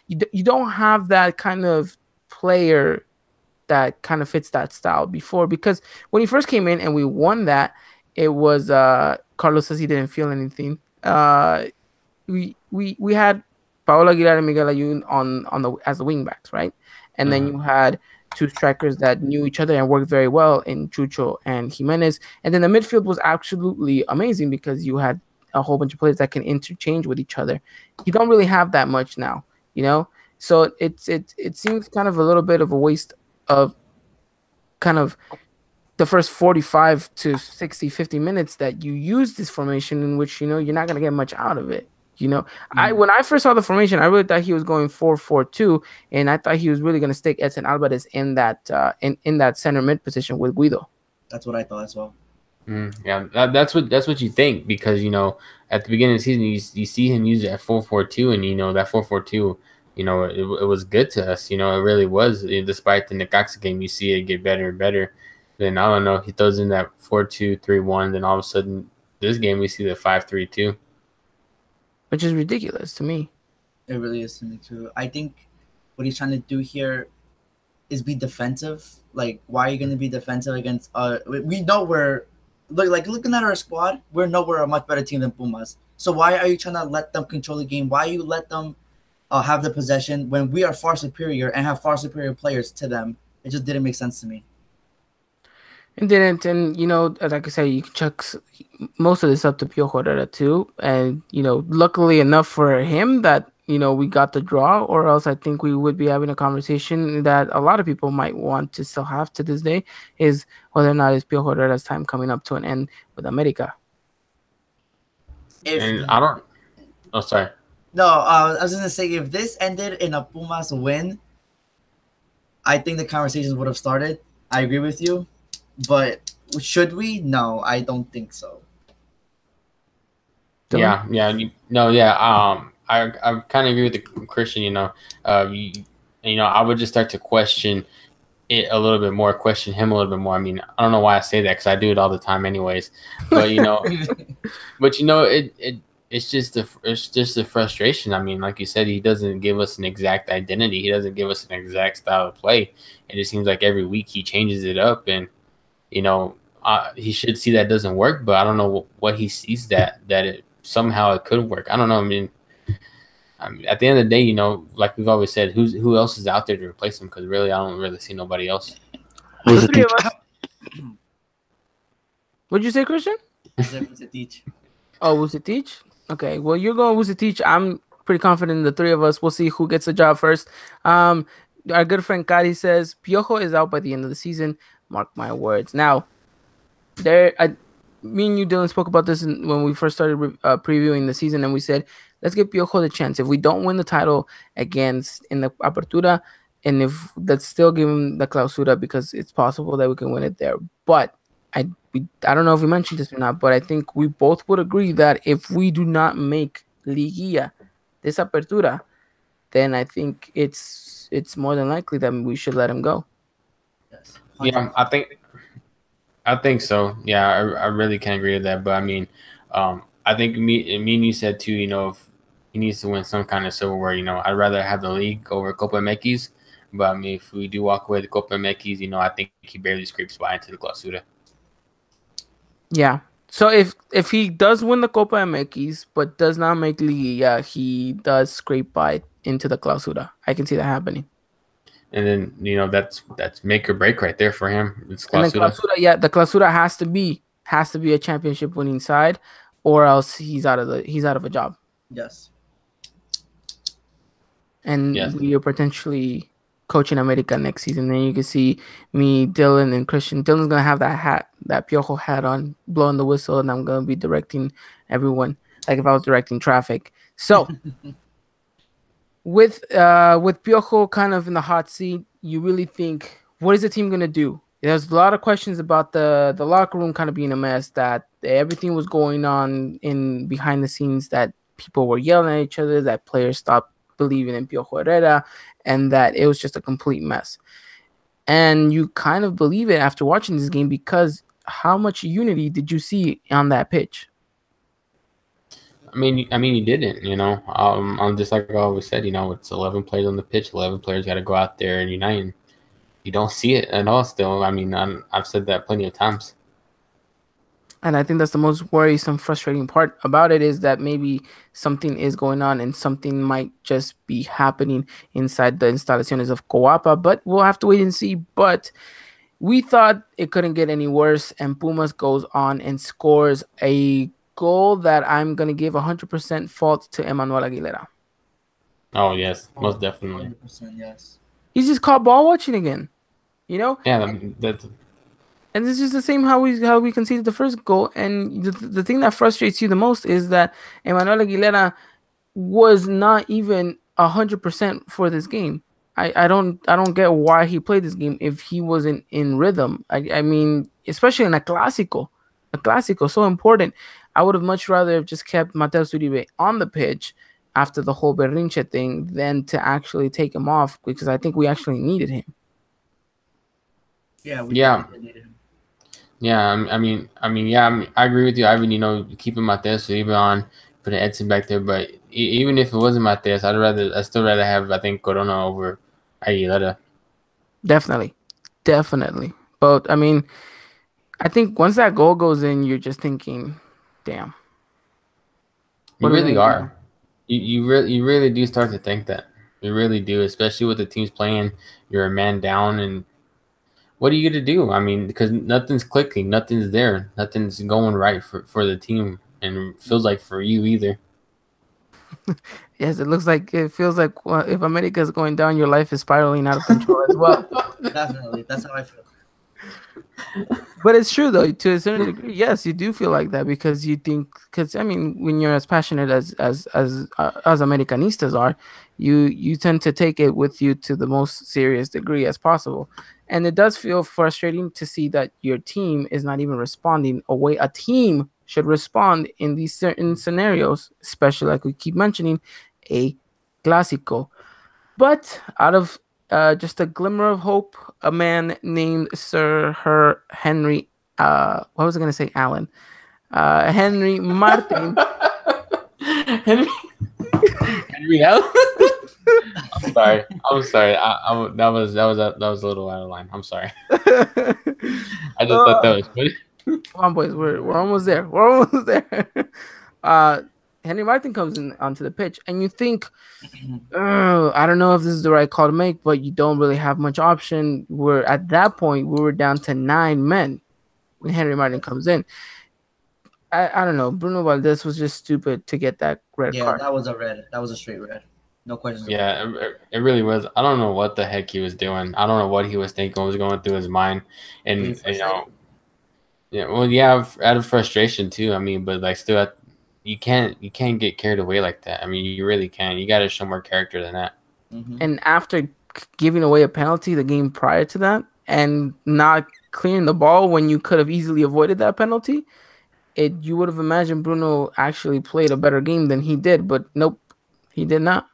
You don't have that kind of player that kind of fits that style before. Because when he first came in and we won that, it was Carlos says he didn't feel anything. We had Paolo Aguilar and Miguel Ayun on the as the wingbacks, right? And then you had two strikers that knew each other and worked very well in Chucho and Jimenez. And then the midfield was absolutely amazing because you had a whole bunch of players that can interchange with each other. You don't really have that much now, you know? So it seems kind of a little bit of a waste of kind of the first 45 to 60, 50 minutes that you use this formation in which, you're not going to get much out of it. When I first saw the formation, I really thought he was going 4-4-2, and I thought he was really going to stick Edson Alvarez in that in that center mid position with Guido. That's what I thought as well. Yeah, that's what you think because at the beginning of the season you see him use it at 4-4-2, and that 4-4-2, it was good to us. It really was. Despite the Necaxa game, you see it get better and better. Then I don't know, he throws in that 4-2-3-1. Then all of a sudden, this game we see the 5-3-2. Which is ridiculous to me. It really is to me too. I think what he's trying to do here is be defensive. Like, why are you going to be defensive against? We know looking at our squad, we're a much better team than Pumas. So why are you trying to let them control the game? Why you let them have the possession when we are far superior and have far superior players to them? It just didn't make sense to me. It didn't, and like I said, you can check most of this up to Piojo Herrera too, and luckily enough for him that we got the draw, or else I think we would be having a conversation that a lot of people might want to still have to this day, is whether or not is Piojo Herrera's time coming up to an end with America. Oh, sorry. No, I was gonna say if this ended in a Pumas win, I think the conversations would have started. I agree with you. But should we? No, I don't think so. Yeah. I kind of agree with the Christian. I would just start to question it a little bit more, question him a little bit more. I mean, I don't know why I say that because I do it all the time, anyways. But it's just the frustration. I mean, like you said, he doesn't give us an exact identity. He doesn't give us an exact style of play. It just seems like every week he changes it up and. He should see that doesn't work, but I don't know what he sees that it somehow it could work. I don't know. I mean, at the end of the day, like we've always said, who else is out there to replace him? Because really, I don't really see nobody else. The three of us. What'd you say, Christian? Vucetich. Oh, Vucetich? Okay, well, you're going Vucetich. I'm pretty confident in the three of us. We'll see who gets the job first. Our good friend Kari says Piojo is out by the end of the season. Mark my words. Now, me and you, Dylan, spoke about this when we first started previewing the season, and we said, let's give Piojo the chance. If we don't win the title against in the Apertura, and if let's still give him the Clausura because it's possible that we can win it there. But I don't know if we mentioned this or not, but I think we both would agree that if we do not make Liguilla this Apertura, then I think it's more than likely that we should let him go. Yes. Yeah, I think so. Yeah, I really can't agree with that. But I mean, I think me and you said too. If he needs to win some kind of silverware, I'd rather have the league over Copa MX. But I mean, if we do walk away the Copa MX, I think he barely scrapes by into the Clausura. Yeah. So if he does win the Copa MX but does not make Liga, he does scrape by into the Clausura. I can see that happening. And then that's make or break right there for him. It's And then Clausura. the Clausura has to be a championship winning side, or else he's out of a job. Yes. And we are potentially coaching America next season. Then you can see me, Dylan, and Christian. Dylan's gonna have that hat, that Piojo hat on, blowing the whistle, and I'm gonna be directing everyone like if I was directing traffic. So with Piojo kind of in the hot seat, you really think, what is the team gonna do? There's a lot of questions about the locker room kind of being a mess, that everything was going on in behind the scenes, that people were yelling at each other, that players stopped believing in Piojo Herrera, and that it was just a complete mess. And you kind of believe it after watching this game, because how much unity did you see on that pitch? I mean, you didn't, I'm just like I always said, it's 11 players on the pitch. 11 players got to go out there and unite. And you don't see it at all still. I mean, I've said that plenty of times. And I think that's the most worrisome, frustrating part about it, is that maybe something is going on and something might just be happening inside the instalaciones of Coapa, but we'll have to wait and see. But we thought it couldn't get any worse, and Pumas goes on and scores a goal that I'm going to give 100% fault to Emmanuel Aguilera. Oh, yes, most definitely. 100%, yes. He's just caught ball watching again, Yeah, that's... And it's just the same how we conceded the first goal. And the thing that frustrates you the most is that Emmanuel Aguilera was not even 100% for this game. I don't get why he played this game if he wasn't in rhythm. I mean, especially in a clásico so important. I would have much rather have just kept Mateus Uribe on the pitch after the whole Berrinche thing than to actually take him off, because I think we actually needed him. Yeah, we needed him. Yeah, I agree with you, Ivan. Keeping Mateus Uribe on, putting Edson back there, but even if it wasn't Mateus, I'd still rather have, I think, Corona over Aguilera. Definitely. But I mean, I think once that goal goes in, you're just thinking, damn. You really are. You really do start to think that. You really do, especially with the teams playing. You're a man down, and what are you going to do? I mean, because nothing's clicking, nothing's there, nothing's going right for the team, and it feels like for you either. Yes, it feels like if America is going down, your life is spiraling out of control as well. Definitely, that's how I feel. But it's true, though, to a certain degree. Yes, you do feel like that, because you think, I mean, when you're as passionate as Americanistas are, you tend to take it with you to the most serious degree as possible. And it does feel frustrating to see that your team is not even responding a way a team should respond in these certain scenarios, especially like we keep mentioning, a clásico. But out of just a glimmer of hope, a man named Sir Henry, what was I going to say, Allen? Henry Martin. Henry Allen? I'm sorry. That was a little out of line. I'm sorry. I just thought that was funny. Come on, boys. We're almost there. Henry Martin comes in onto the pitch, and you think, I don't know if this is the right call to make, but you don't really have much option. At that point, we were down to 9 men when Henry Martin comes in. I don't know. Bruno Valdez was just stupid to get that red card. Yeah, that was a red. That was a straight red. No questions. Yeah, it really was. I don't know what the heck he was doing. I don't know what he was thinking, what was going through his mind. And, Yeah, well, yeah, out of frustration too. I mean, but like still, you can't get carried away like that. I mean, you really can't. You got to show more character than that. Mm-hmm. And after giving away a penalty the game prior to that and not clearing the ball when you could have easily avoided that penalty, you would have imagined Bruno actually played a better game than he did, but nope, he did not.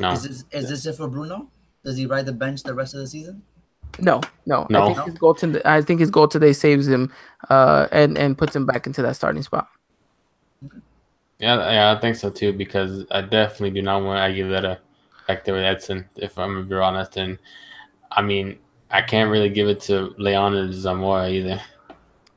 No, Is this it for Bruno? Does he ride the bench the rest of the season? No, no. I think no. his goal today saves him, and puts him back into that starting spot. Yeah, I think so too because I definitely do not want Aguilera back there with Edson. If I'm gonna be honest, and I mean, I can't really give it to Leon or Zamora either.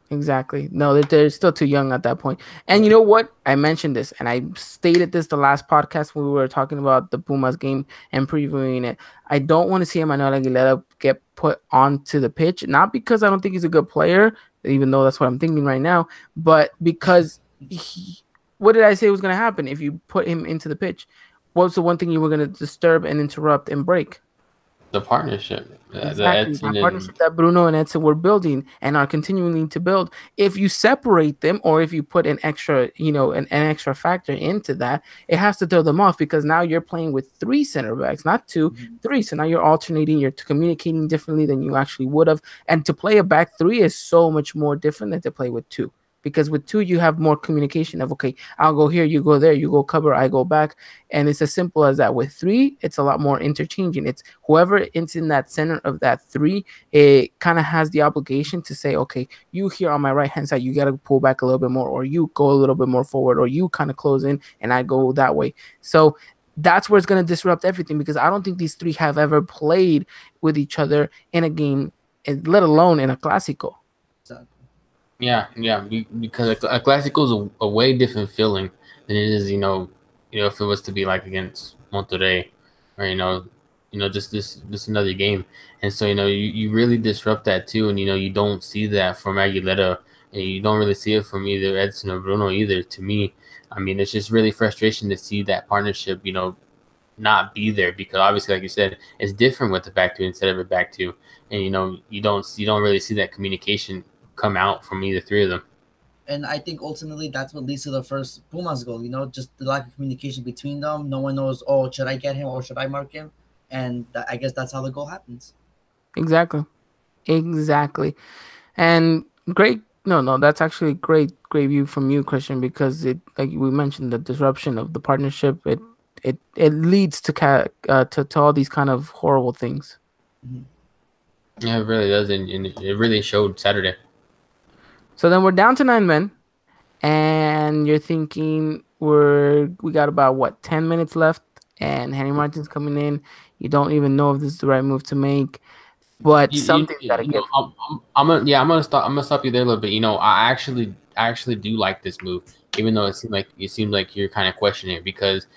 Exactly. No, they're still too young at that point. And you know what? I mentioned this, and I stated this the last podcast when we were talking about the Pumas game and previewing it. I don't want to see Emmanuel Aguilera get put onto the pitch, not because I don't think he's a good player, even though that's what I'm thinking right now, but because what did I say was going to happen if you put him into the pitch? What was the one thing you were going to disturb and interrupt and break? The partnership, the Exactly, Edson that and partnership that Bruno and Edson were building and are continuing to build. If you separate them, or if you put an extra, an extra factor into that, it has to throw them off because now you're playing with three center backs, not two, three. So now you're alternating, you're communicating differently than you actually would have. And to play a back three is so much more different than to play with two. Because with two, you have more communication of, okay, I'll go here, you go there, you go cover, I go back. And it's as simple as that. With three, it's a lot more interchanging. It's whoever is in that center of that three, it kind of has the obligation to say, okay, you here on my right-hand side, you got to pull back a little bit more, or you go a little bit more forward, or you kind of close in and I go that way. So that's where it's going to disrupt everything because I don't think these three have ever played with each other in a game, let alone in a Clásico. yeah, because a Clásico is a way different feeling than it is, if it was to be like against Monterrey, or just this another game, and so you really disrupt that too, and you don't see that from Aguilera, and you don't really see it from either Edson or Bruno either. To me, I mean, it's just really frustration to see that partnership, not be there because obviously, like you said, it's different with the back two instead of a back two, and you don't really see that communication come out from either three of them. And I think ultimately that's what leads to the first Pumas goal. Just the lack of communication between them. No one knows. Oh, should I get him or should I mark him? And I guess that's how the goal happens. Exactly. And great. No, that's actually great view from you, Christian, because it, like we mentioned, the disruption of the partnership, it leads to all these kind of horrible things. Yeah, it really does, and it really showed Saturday. So then we're down to 9 men, and you're thinking we got about 10 minutes left, and Henry Martin's coming in. You don't even know if this is the right move to make, but something's got to give. I'm gonna stop you there a little bit. I actually do like this move, even though it seems like you're kind of questioning it because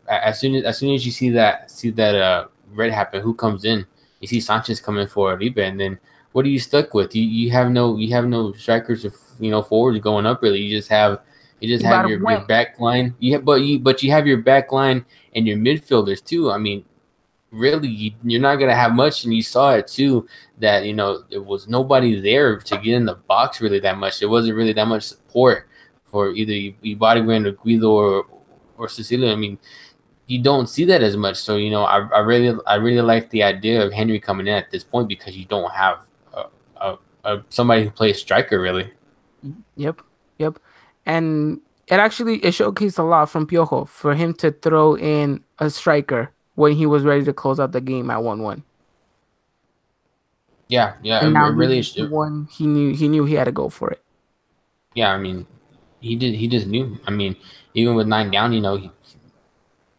as soon as you see that red happen, who comes in? You see Sanchez coming for Arriba, and then what are you stuck with? You have no strikers or forwards going up really. You just have your back line. But you have your back line and your midfielders too. I mean, really, you're not gonna have much, and you saw it too. That there was nobody there to get in the box really that much. There wasn't really that much support for either Ibargüen or Guido or Cecilia. I mean, you don't see that as much. So I really like the idea of Henry coming in at this point because you don't have somebody who plays striker really. Yep, and it showcased a lot from Piojo for him to throw in a striker when he was ready to close out the game at 1-1. Yeah, and now he knew he had to go for it. Yeah, I mean, he just knew. I mean, even with 9 down, he can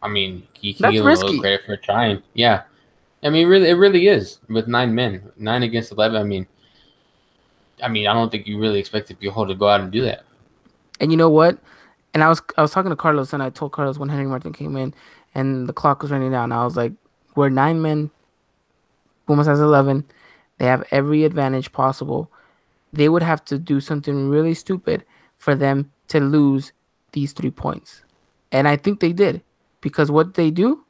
give him a little credit for trying. Yeah. I mean, it really is with 9 men, 9 against 11. I mean, I don't think you really expected Piojo to go out and do that. And you know what? And I was talking to Carlos, and I told Carlos when Henry Martin came in, and the clock was running down. I was like, "We're 9 men. Pumas has 11. They have every advantage possible. They would have to do something really stupid for them to lose these 3 points." And I think they did, because what they do,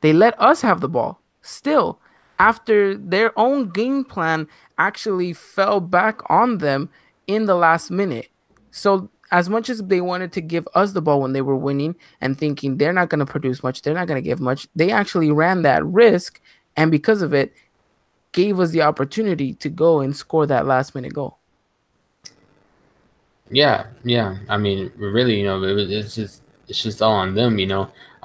they let us have the ball still after their own game plan actually fell back on them in the last minute. So as much as they wanted to give us the ball when they were winning and thinking they're not going to produce much, they're not going to give much, they actually ran that risk, and because of it, gave us the opportunity to go and score that last minute goal. Yeah, yeah. I mean, really, it's just all on them.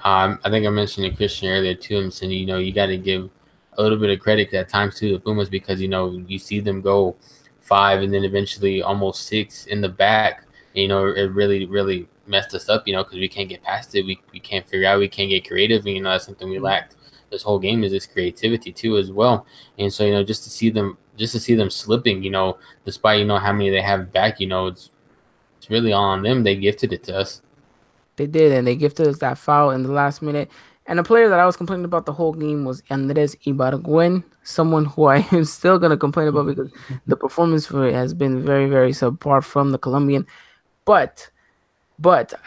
I think I mentioned to Christian earlier too. I'm saying, you got to give a little bit of credit at times to the Pumas because you see them go 5 and then eventually almost 6 in the back. It really messed us up. Because we can't get past it. We can't figure out. We can't get creative. And that's something we lacked this whole game is this creativity too as well. And so just to see them slipping. Despite how many they have back. It's really on them. They gifted it to us. They did, and they gifted us that foul in the last minute. And a player that I was complaining about the whole game was Andres Ibargüen, someone who I am still going to complain about because the performance for it has been very, very subpar from the Colombian. But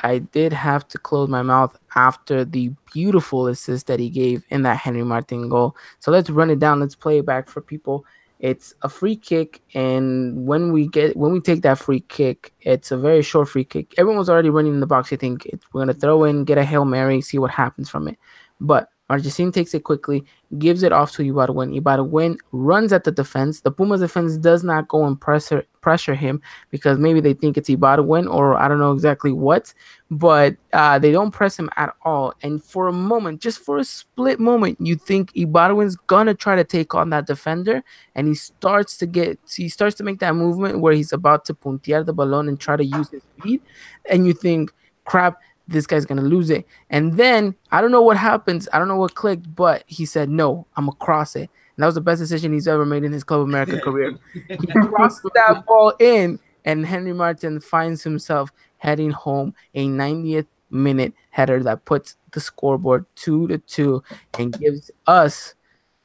I did have to close my mouth after the beautiful assist that he gave in that Henry Martin goal. So let's run it down. Let's play it back for people. It's a free kick, and when we take that free kick, it's a very short free kick. Everyone was already running in the box. I think we're gonna throw in, get a Hail Mary, see what happens from it. But Marchesín takes it quickly, gives it off to Ibargüen. Ibargüen runs at the defense. The Pumas defense does not go and pressure him because maybe they think it's Ibargüen or I don't know exactly what, but they don't press him at all. And for a moment, just for a split moment, you think Ibargüen's gonna try to take on that defender, and he starts to make that movement where he's about to puntear the balón and try to use his speed, and you think, crap, this guy's gonna lose it. And then I don't know what happens. I don't know what clicked, but he said, "No, I'm gonna cross it." And that was the best decision he's ever made in his Club America career. He crosses that ball in, and Henry Martin finds himself heading home a 90th minute header that puts the scoreboard 2-2 and gives us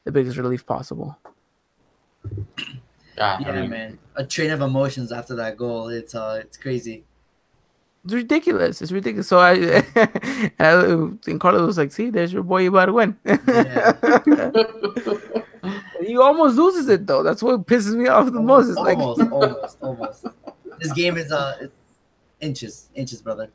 the biggest relief possible. Yeah, man, a train of emotions after that goal. It's crazy. It's ridiculous. It's ridiculous. So and Carlos was like, "See, there's your boy Ibargüen." Yeah. He almost loses it though. That's what pisses me off the most. It's almost. This game is it's inches, brother.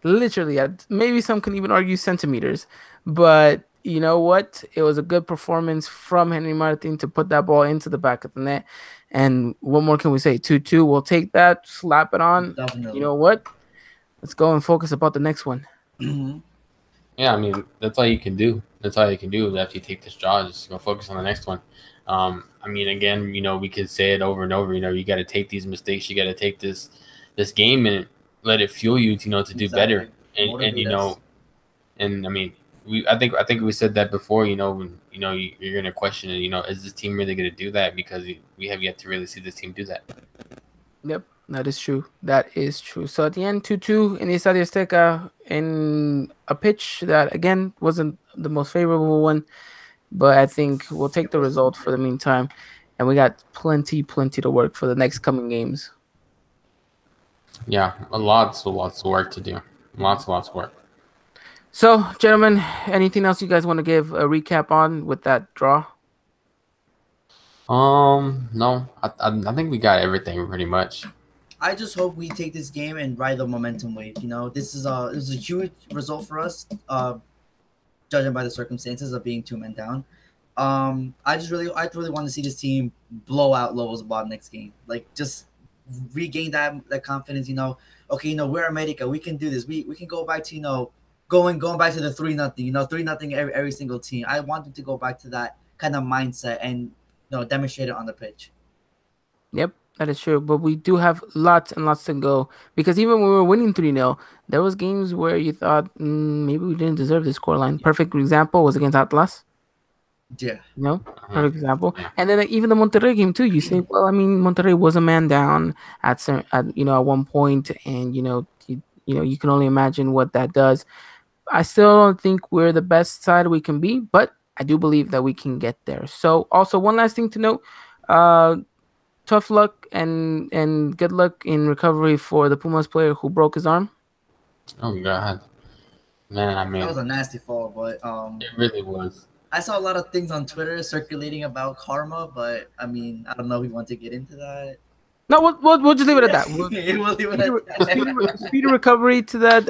Literally, maybe some can even argue centimeters. But you know what? It was a good performance from Henry Martin to put that ball into the back of the net. And what more can we say? 2-2. We'll take that, slap it on. Definitely. You know what? Let's go and focus about the next one. Mm-hmm. Yeah, I mean, that's all you can do. That's all you can do after you take this draw. Just go focus on the next one. I mean, again, we could say it over and over. You got to take these mistakes. You got to take this game and let it fuel you, to do better. And I mean, I think we said that before. When you're gonna question it. Is this team really gonna do that? Because we have yet to really see this team do that. Yep. That is true. That is true. So at the end, 2-2 in the Estadio Azteca in a pitch that, again, wasn't the most favorable one. But I think we'll take the result for the meantime. And we got plenty to work for the next coming games. Yeah, lots of work to do. Lots of work. So, gentlemen, anything else you guys want to give a recap on with that draw? No. I think we got everything pretty much. I just hope we take this game and ride the momentum wave. This is a huge result for us, judging by the circumstances of being 2 men down. I really want to see this team blow out Lobos Buap next game. Like, just regain that confidence. Okay, we're America. We can do this. We can go back to going back to the 3-0. 3-0 every single team. I want them to go back to that kind of mindset and demonstrate it on the pitch. Yep. That is true, but we do have lots and lots to go because even when we were winning 3-0, there was games where you thought maybe we didn't deserve the scoreline. Perfect example was against Atlas. Yeah. Perfect example. And then even the Monterrey game too. You say, well, I mean, Monterrey was a man down at one point, and you can only imagine what that does. I still don't think we're the best side we can be, but I do believe that we can get there. So, also one last thing to note. Tough luck and good luck in recovery for the Pumas player who broke his arm. Oh God, man! I mean, that was a nasty fall, but it really was. I saw a lot of things on Twitter circulating about karma, but I mean, I don't know if we want to get into that. No, we'll just leave it at that. We'll leave it at that. speedy recovery to that.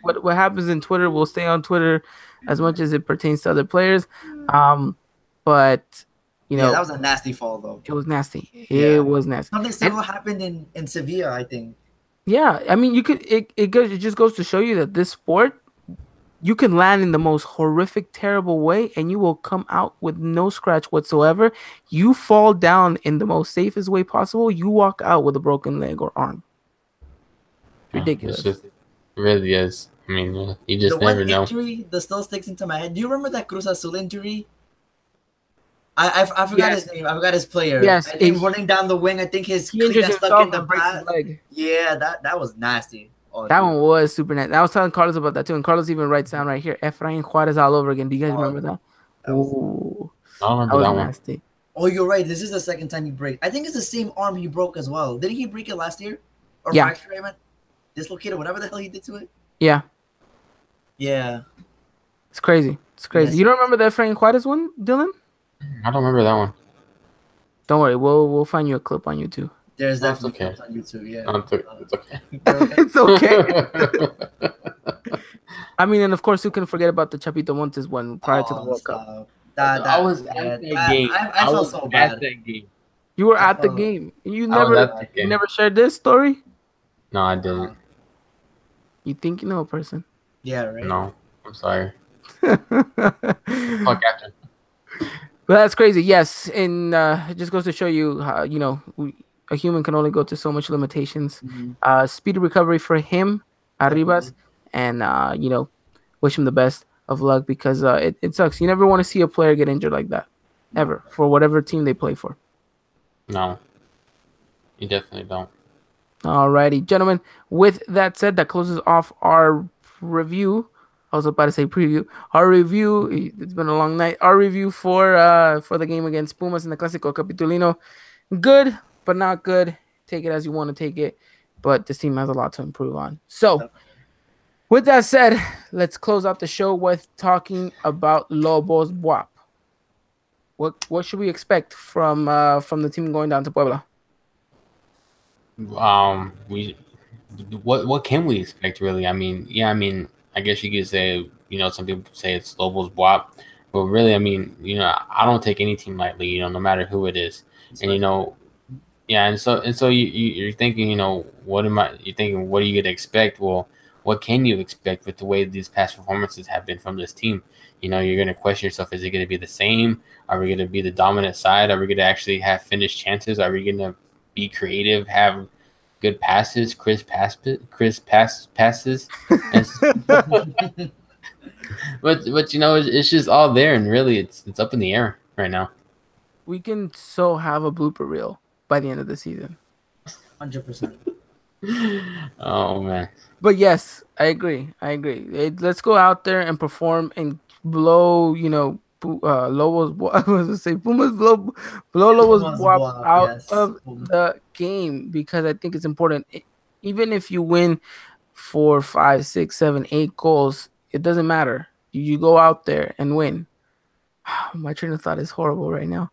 What happens in Twitter will stay on Twitter as much as it pertains to other players. But Yeah, that was a nasty fall though. it was nasty. Yeah. It was nasty. Something similar happened in Sevilla, I think. Yeah, I mean, it just goes to show you that this sport, you can land in the most horrific, terrible way, and you will come out with no scratch whatsoever. You fall down in the most safest way possible. You walk out with a broken leg or arm. It's ridiculous. It really is. I mean, you just never know. Injury that still sticks into my head. Do you remember that Cruz Azul injury? I forgot his name. I forgot his player. Yes, I think running down the wing. I think his cleat got stuck in the path. Yeah, that was nasty. Oh, that one was super nasty. I was telling Carlos about that too, and Carlos even writes down right here, Efrain Juarez all over again. Do you guys remember that? I don't remember that one. Nasty. Oh, you're right. This is the second time he break. I think it's the same arm he broke as well. Didn't he break it last year? Or fracture it, man? Dislocated, whatever the hell he did to it? Yeah. Yeah. It's crazy. It's crazy. Yes. You don't remember the Efrain Juarez one, Dylan? I don't remember that one. Don't worry. We'll find you a clip on YouTube. There's definitely clips on YouTube, yeah. It's okay. It's okay. I mean, and of course, who can forget about the Chapito Montes one prior to the World Cup? I was at that game. I felt so bad. At that game. You were at the game. You never shared this story? No, I didn't. You think you know a person? Yeah, right. No, I'm sorry. Fuck after. But that's crazy. Yes, and it just goes to show you how a human can only go to so much limitations. Mm-hmm. Speedy recovery for him, Arribas, and wish him the best of luck because it sucks. You never want to see a player get injured like that, ever, for whatever team they play for. No, you definitely don't. Alrighty, gentlemen. With that said, that closes off our review. I was about to say preview. Our review. It's been a long night. Our review for the game against Pumas in the Clásico Capitolino. Good, but not good. Take it as you want to take it. But this team has a lot to improve on. So, with that said, let's close out the show with talking about Lobos Buap. What should we expect from the team going down to Puebla? What can we expect really? I mean, I guess you could say, some people say it's Lobos Buap, but really, I mean, I don't take any team lightly, no matter who it is. And and so you're thinking, you're thinking, what are you gonna expect? Well, what can you expect with the way these past performances have been from this team? You're gonna question yourself, is it gonna be the same? Are we gonna be the dominant side? Are we gonna actually have finished chances? Are we gonna be creative, have good passes, crisp passes? but it's just all there, and really it's up in the air right now. We can have a blooper reel by the end of the season. 100%. Oh man. But yes, I agree. Let's go out there and perform and blow, Lobos Buap. I was gonna say Pumas blow Lobos Buap out of the game because I think it's important. Even if you win 4, 5, 6, 7, 8 goals, it doesn't matter. You go out there and win. My train of thought is horrible right now.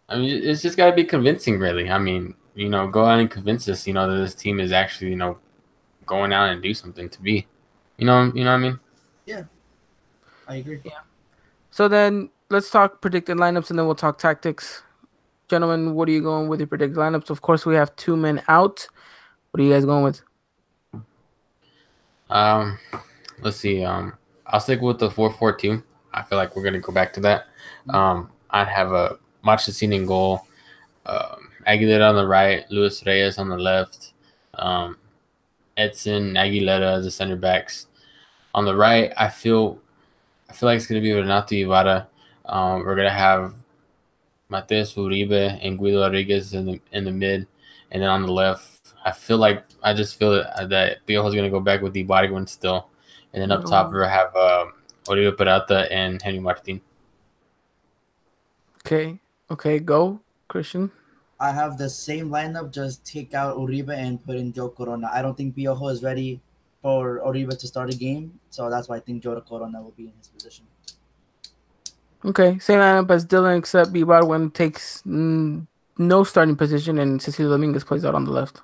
I mean, it's just got to be convincing, really. I mean, go out and convince us, that this team is actually, going out and do something to be, you know what I mean? Yeah, I agree. Yeah. So then let's talk predicted lineups and then we'll talk tactics. Gentlemen, what are you going with your predicted lineups? Of course, we have 2 men out. What are you guys going with? Let's see. I'll stick with the 4-4-2. I feel like we're going to go back to that. I'd have a Marchesín in goal, Aguilera on the right, Luis Reyes on the left, Edson, Aguilera as the center backs. On the right, I feel like it's going to be Renato Ibarra. We're going to have Mateus Uribe and Guido Rodriguez in the mid, and then on the left, I just feel that Piojo is going to go back with Ibargüen still, and then up top we're going to have Oribe Peralta and Henry Martin. Okay, go, Christian. I have the same lineup, just take out Uribe and put in Joe Corona. I don't think Piojo is ready for Uribe to start a game, so that's why I think Joe Corona will be in his position. Okay, same lineup as Dylan, except Ibarwen takes no starting position and Cecilio Dominguez plays out on the left.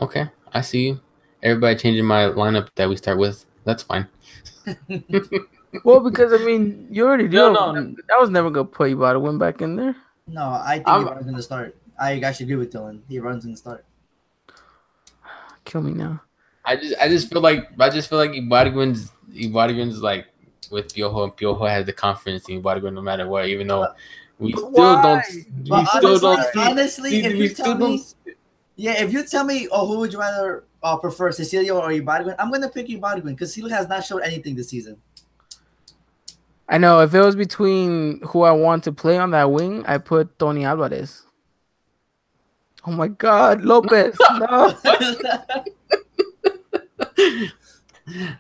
Okay, I see you. Everybody changing my lineup that we start with. That's fine. Well, because I mean, you already No, know no, that was never gonna put Ibarwen back in there. No, I think I'm. Ibarra's going to start. I actually agree with Dylan. Ibarra's going to start. Kill me now. I just feel like Ibargüen's like with Piojo, and Piojo has the confidence in Ibargüen no matter what, even though we But still don't why? But honestly, if we you still tell don't. me, yeah, if you tell me, oh, who would you rather prefer, Cecilio or Ibargüen? I'm going to pick Ibargüen because he has not showed anything this season. I know if it was between who I want to play on that wing, I put Tony Alvarez. Oh my God, Lopez! No.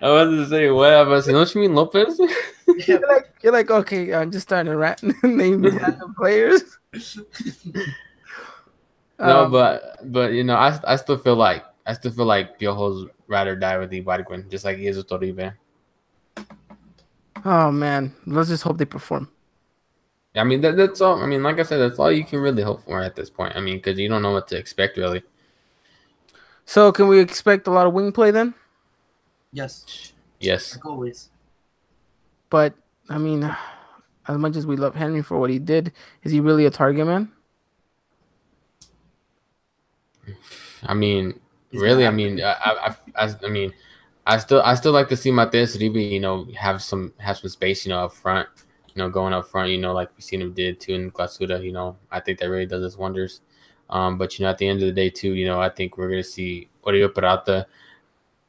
I was to say what? I was saying, don't you mean Lopez? You're like, okay, I'm just starting to name random players. No, but you know, I still feel like Piojo's ride or die with Ibargüen, just like he is with Toribe. Oh man, let's just hope they perform. I mean, that's all. I mean, like I said, that's all you can really hope for at this point. I mean, because you don't know what to expect really. So can we expect a lot of wing play then? Yes, Yes. like always. But I mean, as much as we love Henry for what he did, is he really a target man? I mean, He's really. I not. mean, I mean, I still like to see Mateus Uribe, you know, have some space, you know, up front. You know, going up front, you know, like we seen him did too in Clausura. You know, I think that really does us wonders. But you know, at the end of the day, too, you know, I think we're gonna see Oribe Peralta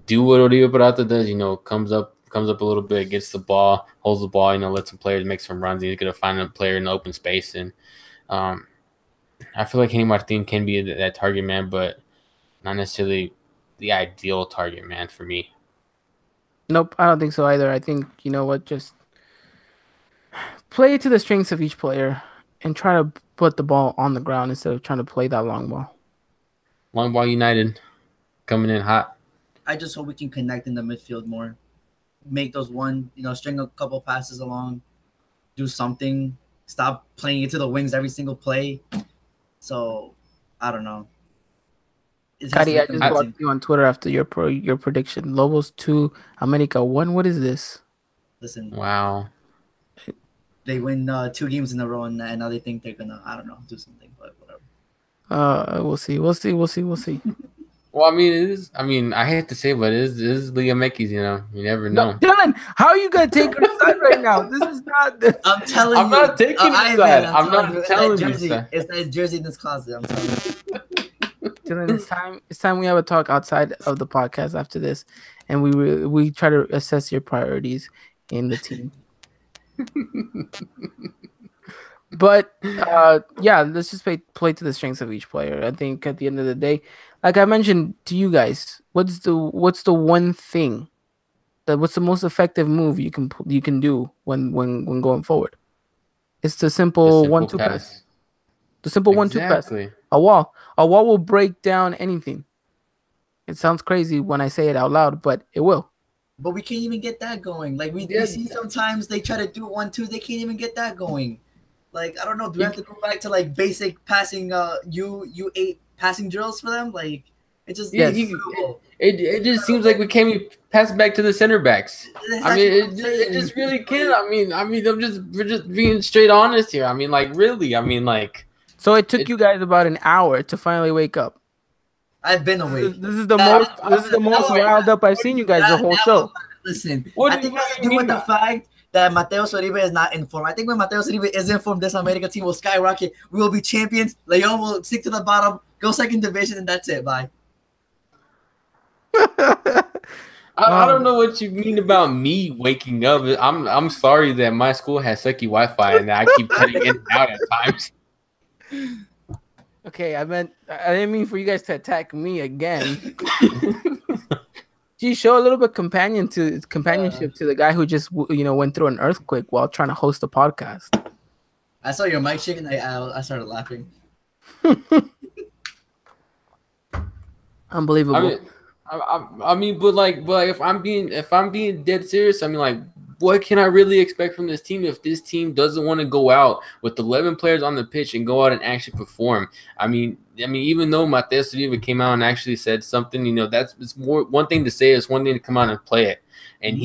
do what Oribe Peralta does. You know, comes up a little bit, gets the ball, holds the ball. You know, lets some players make some runs. He's gonna find a player in the open space, and um, I feel like Henry Martin can be that target man, but not necessarily the ideal target man for me. Nope, I don't think so either. I think you know what, just play to the strengths of each player and try to put the ball on the ground instead of trying to play that long ball. Long ball United coming in hot. I just hope we can connect in the midfield more. Make those string a couple passes along, do something. Stop playing it to the wings every single play. So, I don't know. It has to Kari, be I just blocked convincing. you on Twitter after your prediction. Lobos 2, America 1. What is this? Listen, Wow. they win 2 games in a row, and now they think they're gonna, I don't know, do something, but whatever. We'll see. We'll see. We'll see. We'll see. Well, I mean, it is. I mean, I hate to say, but it is Liga MX. You know, you never No, know. Dylan, how are you gonna take her side right now? This is not. I'm telling I'm you. not taking his Ivan, side. I'm not you, telling that you, jersey, sir. it's that jersey in this closet. I'm telling you. Dylan, it's time. It's time we have a talk outside of the podcast after this, and we try to assess your priorities in the team. But yeah, let's just play to the strengths of each player. I think at the end of the day, like I mentioned to you guys, what's the one thing what's the most effective move you can do when going forward? It's the The simple simple 1-2 pass. pass. The simple 1-2 pass. Exactly. A wall will break down anything. It sounds crazy when I say it out loud, but it will. But we can't even get that going. Like we Yeah. see sometimes they try to do 1-2, they can't even get that going. Like I don't know, do we have to go back to like basic passing U8 passing drills for them? Like it just Yeah, Yes. it just seems like we can't even pass back to the center backs. I mean, it just really can't. I mean, we're just being straight honest here. I mean, like really. I mean, like. So it took you guys about an hour to finally wake up. I've been awake. This is the most riled up I've seen you guys the whole show. Listen, What I do think you it has to do mean with the by- fact that Mateus Uribe is not informed. I think when Mateus Uribe is informed, this America team will skyrocket. We will be champions. Leon will stick to the bottom, go second division, and that's it. Bye. I don't know what you mean about me waking up. I'm sorry that my school has sucky Wi-Fi and that I keep cutting in and out at times. Okay, I didn't mean for you guys to attack me again. Gee, show a little bit companionship to the guy who just went through an earthquake while trying to host a podcast. I saw your mic shaking. I started laughing. Unbelievable. I mean, but if I'm being dead serious, I mean, like what can I really expect from this team if this team doesn't want to go out with 11 players on the pitch and go out and actually perform? I mean, even though Mateus Riva came out and actually said something, that's it's more one thing to say, it's one thing to come out and play it. And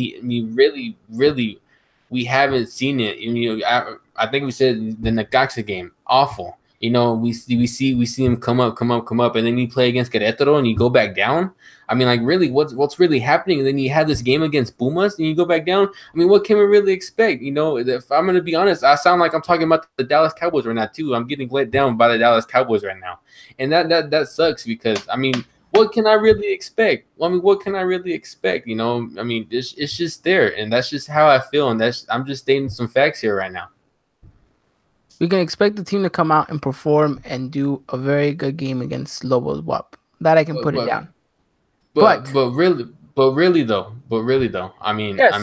really, really, we haven't seen it. I think we said the Necaxa game, awful. We see him come up, and then you play against Querétaro and you go back down. I mean, like, really, what's really happening? And then you have this game against Pumas and you go back down. I mean, what can we really expect? If I'm going to be honest, I sound like I'm talking about the Dallas Cowboys right now too. I'm getting let down by the Dallas Cowboys right now, and that sucks because what can I really expect? What can I really expect? It's just there, and that's just how I feel, and I'm just stating some facts here right now. We can expect the team to come out and perform and do a very good game against Lobos Buap. That I can put it down. But really though, I mean, yes. I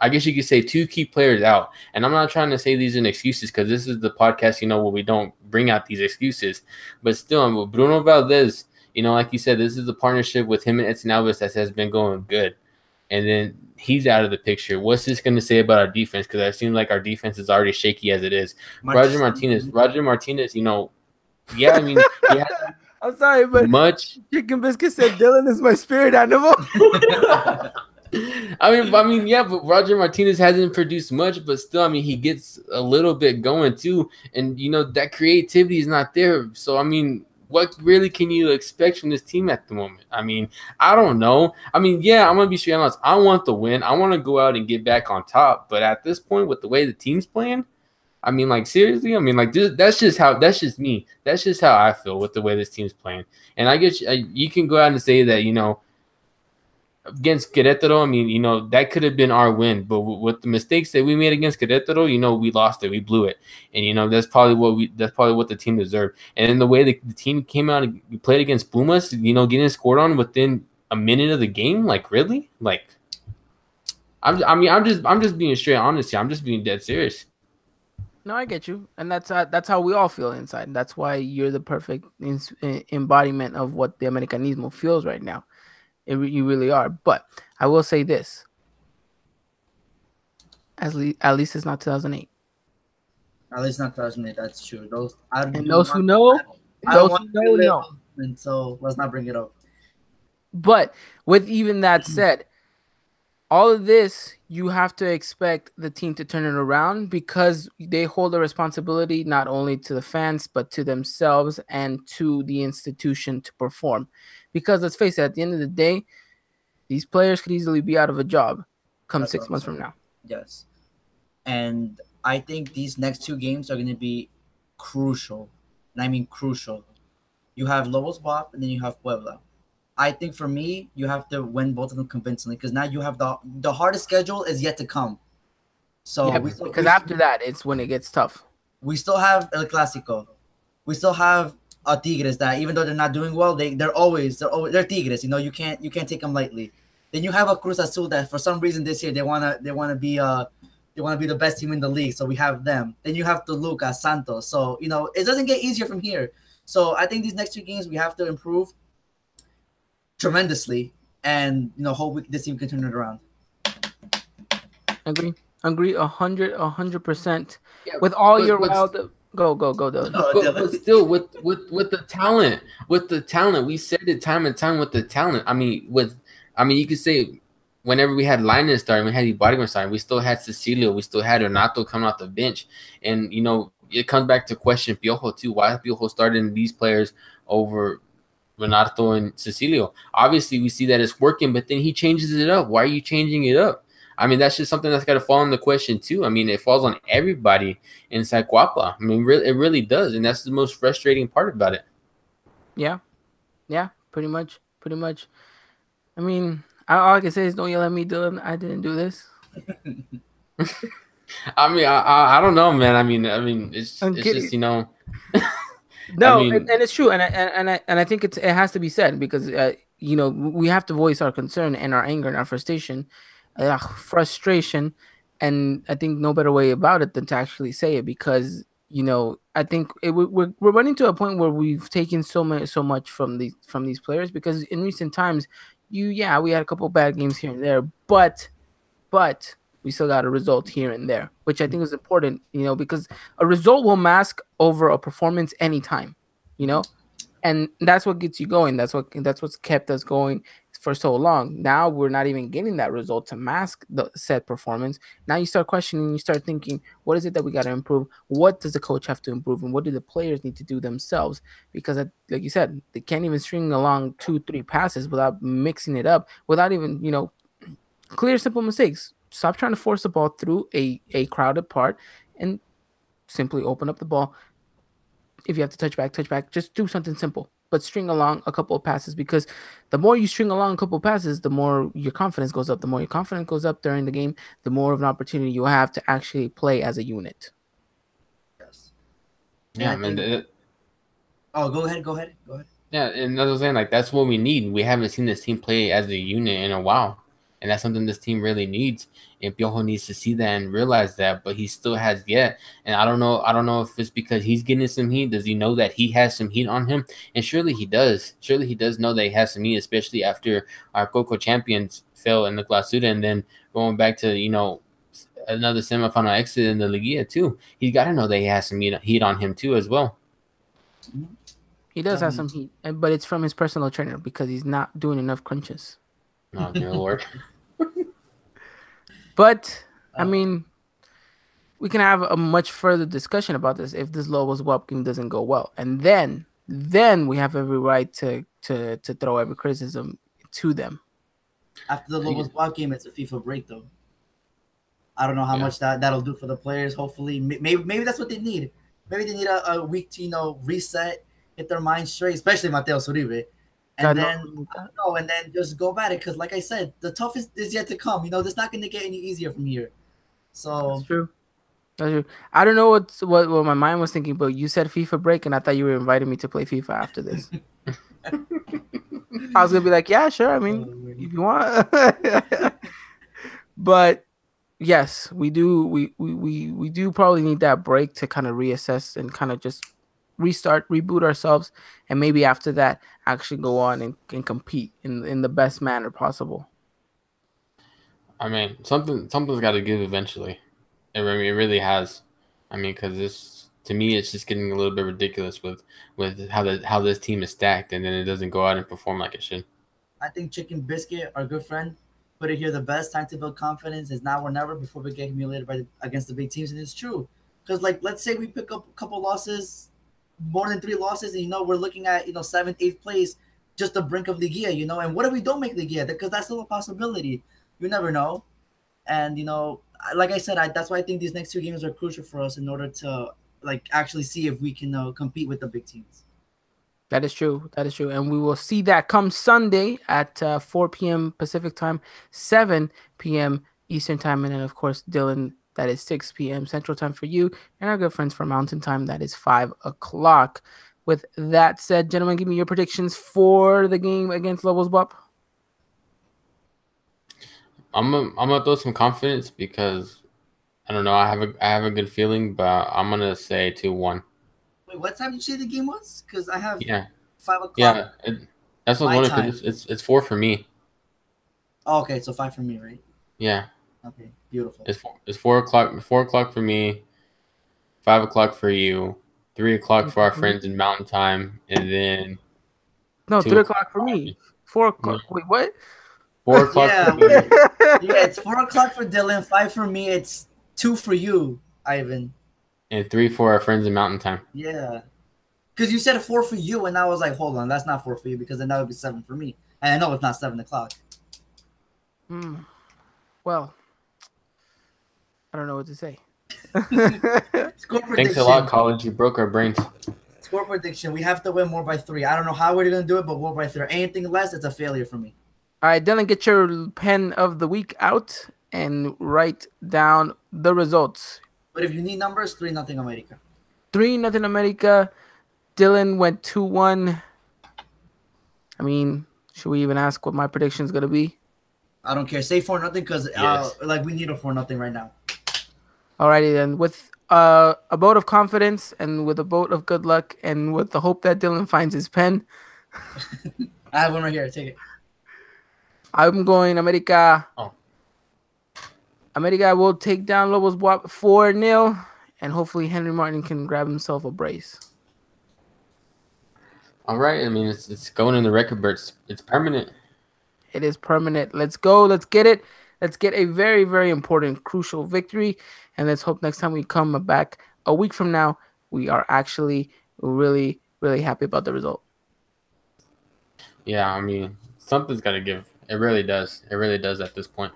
guess you could say 2 key players out, and I'm not trying to say these are excuses because this is the podcast, where we don't bring out these excuses, but still, Bruno Valdez, like you said, this is a partnership with him and Edson Alvarez that has been going good, and then he's out of the picture. What's this going to say about our defense? Because it seems like our defense is already shaky as it is. Roger Martinez, yeah, I mean, yeah. I'm sorry, but Chicken Biscuit said Dylan is my spirit animal. Yeah, but Roger Martinez hasn't produced much, but still, he gets a little bit going too, and that creativity is not there. So what really can you expect from this team at the moment? I don't know. Yeah, I'm gonna be straight honest. I want the win. I want to go out and get back on top. But at this point, with the way the team's playing, seriously, that's just me. That's just how I feel with the way this team's playing. And I guess you can go out and say that, against Querétaro, that could have been our win. But with the mistakes that we made against Querétaro, we lost it. We blew it. And, that's probably what the team deserved. And then the way the team came out and played against Pumas, getting scored on within a minute of the game, like, really? Like, I'm just being straight honest here. I'm just being dead serious. No, I get you, and that's how we all feel inside. That's why you're the perfect embodiment of what the Americanismo feels right now. You really are. But I will say this: at least it's not 2008. At least not 2008. That's true. Those who know, know. And so let's not bring it up. But with even that said, all of this, you have to expect the team to turn it around because they hold a responsibility not only to the fans, but to themselves and to the institution to perform. Because let's face it, at the end of the day, these players could easily be out of a job come 6 months from now. Yes. And I think these next 2 games are going to be crucial. And I mean crucial. You have Lobos Buap and then you have Puebla. I think for me, you have to win both of them convincingly because now you have the hardest schedule is yet to come. So yeah, because after that, it's when it gets tough. We still have El Clásico. We still have Tigres that even though they're not doing well, they're Tigres. You can't take them lightly. Then you have a Cruz Azul that for some reason this year they wanna be the best team in the league. So we have them. Then you have Toluca, Santos. So it doesn't get easier from here. So I think these next 2 games we have to improve tremendously, and hope this team can turn it around. Agree 100%. Yeah, with all your wild, go, Dylan. But still, with the talent, we said it time and time with the talent. You could say whenever we had Linus starting, we had Ibargüen starting, we still had Cecilio, we still had Renato coming off the bench, and it comes back to question Piojo too. Why Piojo starting these players over Renato and Cecilio? Obviously, we see that it's working, but then he changes it up. Why are you changing it up? That's just something that's got to fall in the question too. It falls on everybody inside Cuapa. It really does, and that's the most frustrating part about it. Yeah, pretty much. All I can say is don't yell at me, Dylan. I didn't do this. I don't know, man. It's just No, and it's true, and I think it has to be said because we have to voice our concern and our anger and our frustration, and I think no better way about it than to actually say it because I think we're running to a point where we've taken so much from these players because in recent times we had a couple bad games here and there, but we still got a result here and there, which I think is important, because a result will mask over a performance anytime, and that's what gets you going. That's what's kept us going for so long. Now we're not even getting that result to mask the said performance. Now you start questioning, you start thinking, what is it that we got to improve? What does the coach have to improve, and what do the players need to do themselves? Because, like you said, they can't even string along 2-3 passes without mixing it up, without even clear, simple mistakes. Stop trying to force the ball through a crowded part and simply open up the ball. If you have to touch back. Just do something simple, but string along a couple of passes, because the more you string along a couple of passes, the more your confidence goes up. The more your confidence goes up during the game, the more of an opportunity you have to actually play as a unit. Yes. Yeah, And I man. think- Oh, go ahead. Yeah, and as I was saying, like that's what we need. We haven't seen this team play as a unit in a while, and that's something this team really needs. And Piojo needs to see that and realize that, but he still has yet. And I don't know. I don't know if it's because he's getting some heat. Does he know that he has some heat on him? And surely he does. Surely he does know that he has some heat, especially after our Coco champions fell in the Clausura, and then going back to another semifinal exit in the Liga too. He's got to know that he has some heat on him too as well. He does have some heat, but it's from his personal trainer because he's not doing enough crunches. Oh dear Lord. But I mean, we can have a much further discussion about this if this Lobos Buap game doesn't go well, and then we have every right to throw every criticism to them. After the Lobos Buap game, it's a FIFA break though. I don't know how much that'll do for the players. Hopefully, maybe that's what they need. Maybe they need a week to reset, get their mind straight, especially Mateo Uribe, and then just go at it. Because like I said, the toughest is yet to come. It's not going to get any easier from here. So that's true. That's true. I don't know what my mind was thinking, but you said FIFA break, and I thought you were inviting me to play FIFA after this. I was gonna be like, yeah, sure. I mean, if you want, but yes, we do. We do probably need that break to kind of reassess and kind of just restart, reboot ourselves, and maybe after that, actually go on and compete in the best manner possible. I mean, something's got to give eventually. It really has. I mean, because to me, it's just getting a little bit ridiculous with how this team is stacked, and then it doesn't go out and perform like it should. I think Chicken Biscuit, our good friend, put it here: the best time to build confidence is now or never before we get humiliated against the big teams, and it's true. Because let's say we pick up a couple losses, more than 3 losses, and we're looking at 7th, 8th place, just the brink of Liga, and what if we don't make Liga? Because that's still a possibility. You never know. And like I said, that's why I think these next 2 games are crucial for us in order to actually see if we can compete with the big teams. That is true. And we will see that come Sunday at 4 p.m. Pacific time, 7 p.m. Eastern time, and then of course, Dylan, that is 6 p.m. Central time for you, and our good friends from Mountain Time, that is 5 o'clock. With that said, gentlemen, give me your predictions for the game against Lobos Buap. I'm gonna throw some confidence because I don't know. I have a good feeling, but I'm gonna say 2-1. Wait, what time did you say the game was? Because I have 5 o'clock. Yeah, that's what I was wondering. Because it's 4 for me. Oh, okay, so 5 for me, right? Yeah. Okay, beautiful. It's 4 o'clock. 4 o'clock for me. 5 o'clock for you. 3 o'clock for our friends in Mountain Time, and then 3 o'clock for me. 4 o'clock. Wait, what? 4 o'clock for me. Yeah, it's 4 o'clock for Dylan. 5 for me. It's 2 for you, Ivan. And 3 for our friends in Mountain Time. Yeah, because you said 4 for you, and I was like, hold on, that's not 4 for you, because then that would be 7 for me, and I know it's not 7 o'clock. Well, I don't know what to say. Score prediction. Thanks a lot, college. You broke our brains. Score prediction. We have to win more by 3. I don't know how we're going to do it, but more by 3. Anything less, it's a failure for me. All right, Dylan, get your pen of the week out and write down the results. But if you need numbers, 3-0 America. 3-0 America. Dylan went 2-1. I mean, should we even ask what my prediction is going to be? I don't care. Say 4-0 because we need a 4-0 right now. Alrighty then. With a vote of confidence and with a vote of good luck and with the hope that Dylan finds his pen. I have one right here. Take it. I'm going America. Oh. America will take down Lobos Buap 4-0, and hopefully Henry Martin can grab himself a brace. All right. I mean, it's going in the record, but it's permanent. It is permanent. Let's go. Let's get it. Let's get a very, very important, crucial victory. And let's hope next time we come back a week from now, we are actually really, really happy about the result. Yeah, I mean, something's got to give. It really does. It really does at this point.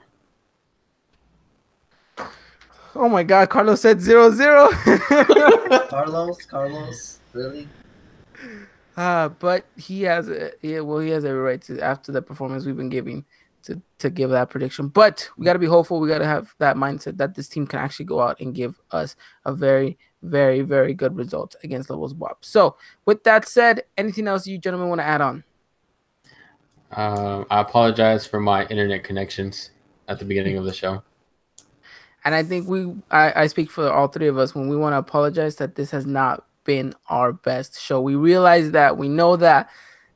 Oh my God, Carlos said 0-0. Carlos, really? But he has every right to, after the performance we've been giving, to give that prediction. But we got to be hopeful. We got to have that mindset that this team can actually go out and give us a very, very, very good result against Lobos Buap. So with that said, anything else you gentlemen want to add on? I apologize for my internet connections at the beginning of the show. And I think I speak for all three of us when we want to apologize that this has not been our best show. We realize that, we know that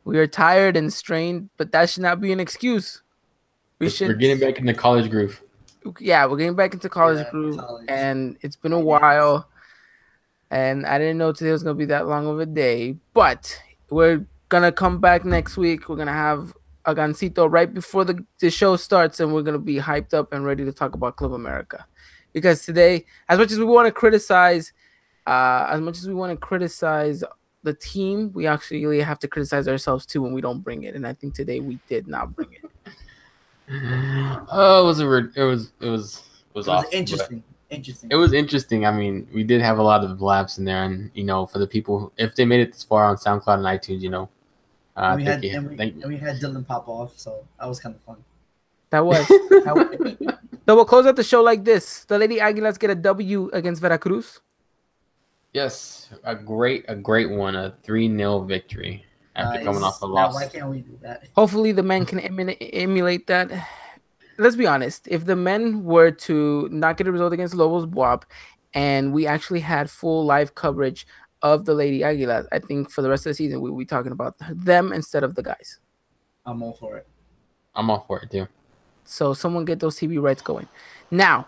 we are tired and strained, but that should not be an excuse. We're getting back in the college groove. Yeah, we're getting back into college groove, and it's been a while. And I didn't know today was gonna be that long of a day, but we're gonna come back next week. We're gonna have a gancito right before the show starts, and we're gonna be hyped up and ready to talk about Club America. Because today, as much as we want to criticize the team, we actually have to criticize ourselves too when we don't bring it. And I think today we did not bring it. Oh, it was awesome, interesting. It was interesting. I mean, we did have a lot of laughs in there, and for the people, if they made it this far on SoundCloud and iTunes, we had Dylan pop off, so that was kind of fun. That was. So we'll close out the show like this. The Lady Águilas get a W against Veracruz. Yes, a great one, a 3-0 victory after coming off a loss. Why can't we do that? Hopefully the men can emulate that. Let's be honest. If the men were to not get a result against Lobos Buap, and we actually had full live coverage of the Lady Águilas, I think for the rest of the season we'll be talking about them instead of the guys. I'm all for it. I'm all for it too. So someone get those TV rights going. Now,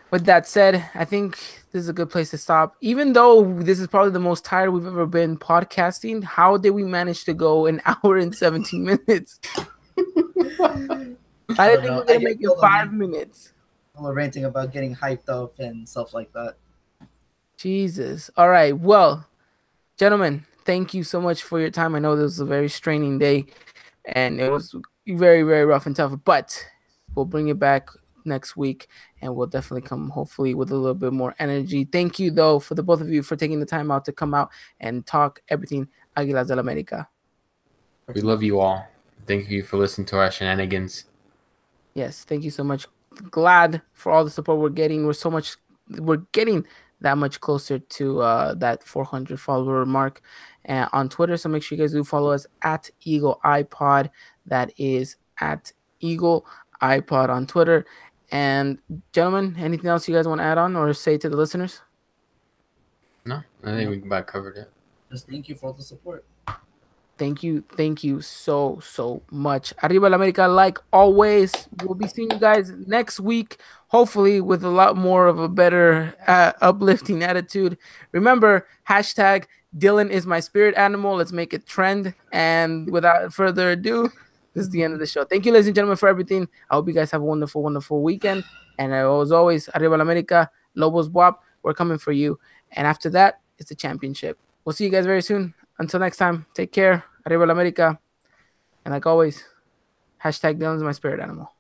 with that said, I think this is a good place to stop. Even though this is probably the most tired we've ever been podcasting, how did we manage to go an hour and 17 minutes? I didn't think we were going to make it 5 minutes. We're ranting about getting hyped up and stuff like that. Jesus. All right. Well, gentlemen, thank you so much for your time. I know this was a very straining day, and it was very, very rough and tough, but we'll bring it back next week, and we'll definitely come hopefully with a little bit more energy. Thank you, though, for the both of you for taking the time out to come out and talk everything Águilas del América. We love you all. Thank you for listening to our shenanigans. Yes, thank you so much. Glad for all the support we're getting. We're getting that much closer to that 400 follower mark on Twitter. So make sure you guys do follow us at Eagle iPod. That is at Eagle iPod on Twitter. And gentlemen, anything else you guys want to add on or say to the listeners? No, I think we about covered it. Just thank you for all the support. Thank you so much. Arriba la América, like always. We'll be seeing you guys next week, hopefully with a lot more of a better uplifting attitude. Remember, hashtag Dylan is my spirit animal. Let's make it trend. And without further ado, this is the end of the show. Thank you, ladies and gentlemen, for everything. I hope you guys have a wonderful, wonderful weekend. And as always, Arriba la América, Lobos Buap, we're coming for you. And after that, it's the championship. We'll see you guys very soon. Until next time, take care. Arriba la América. And like always, hashtag Dylan's my spirit animal.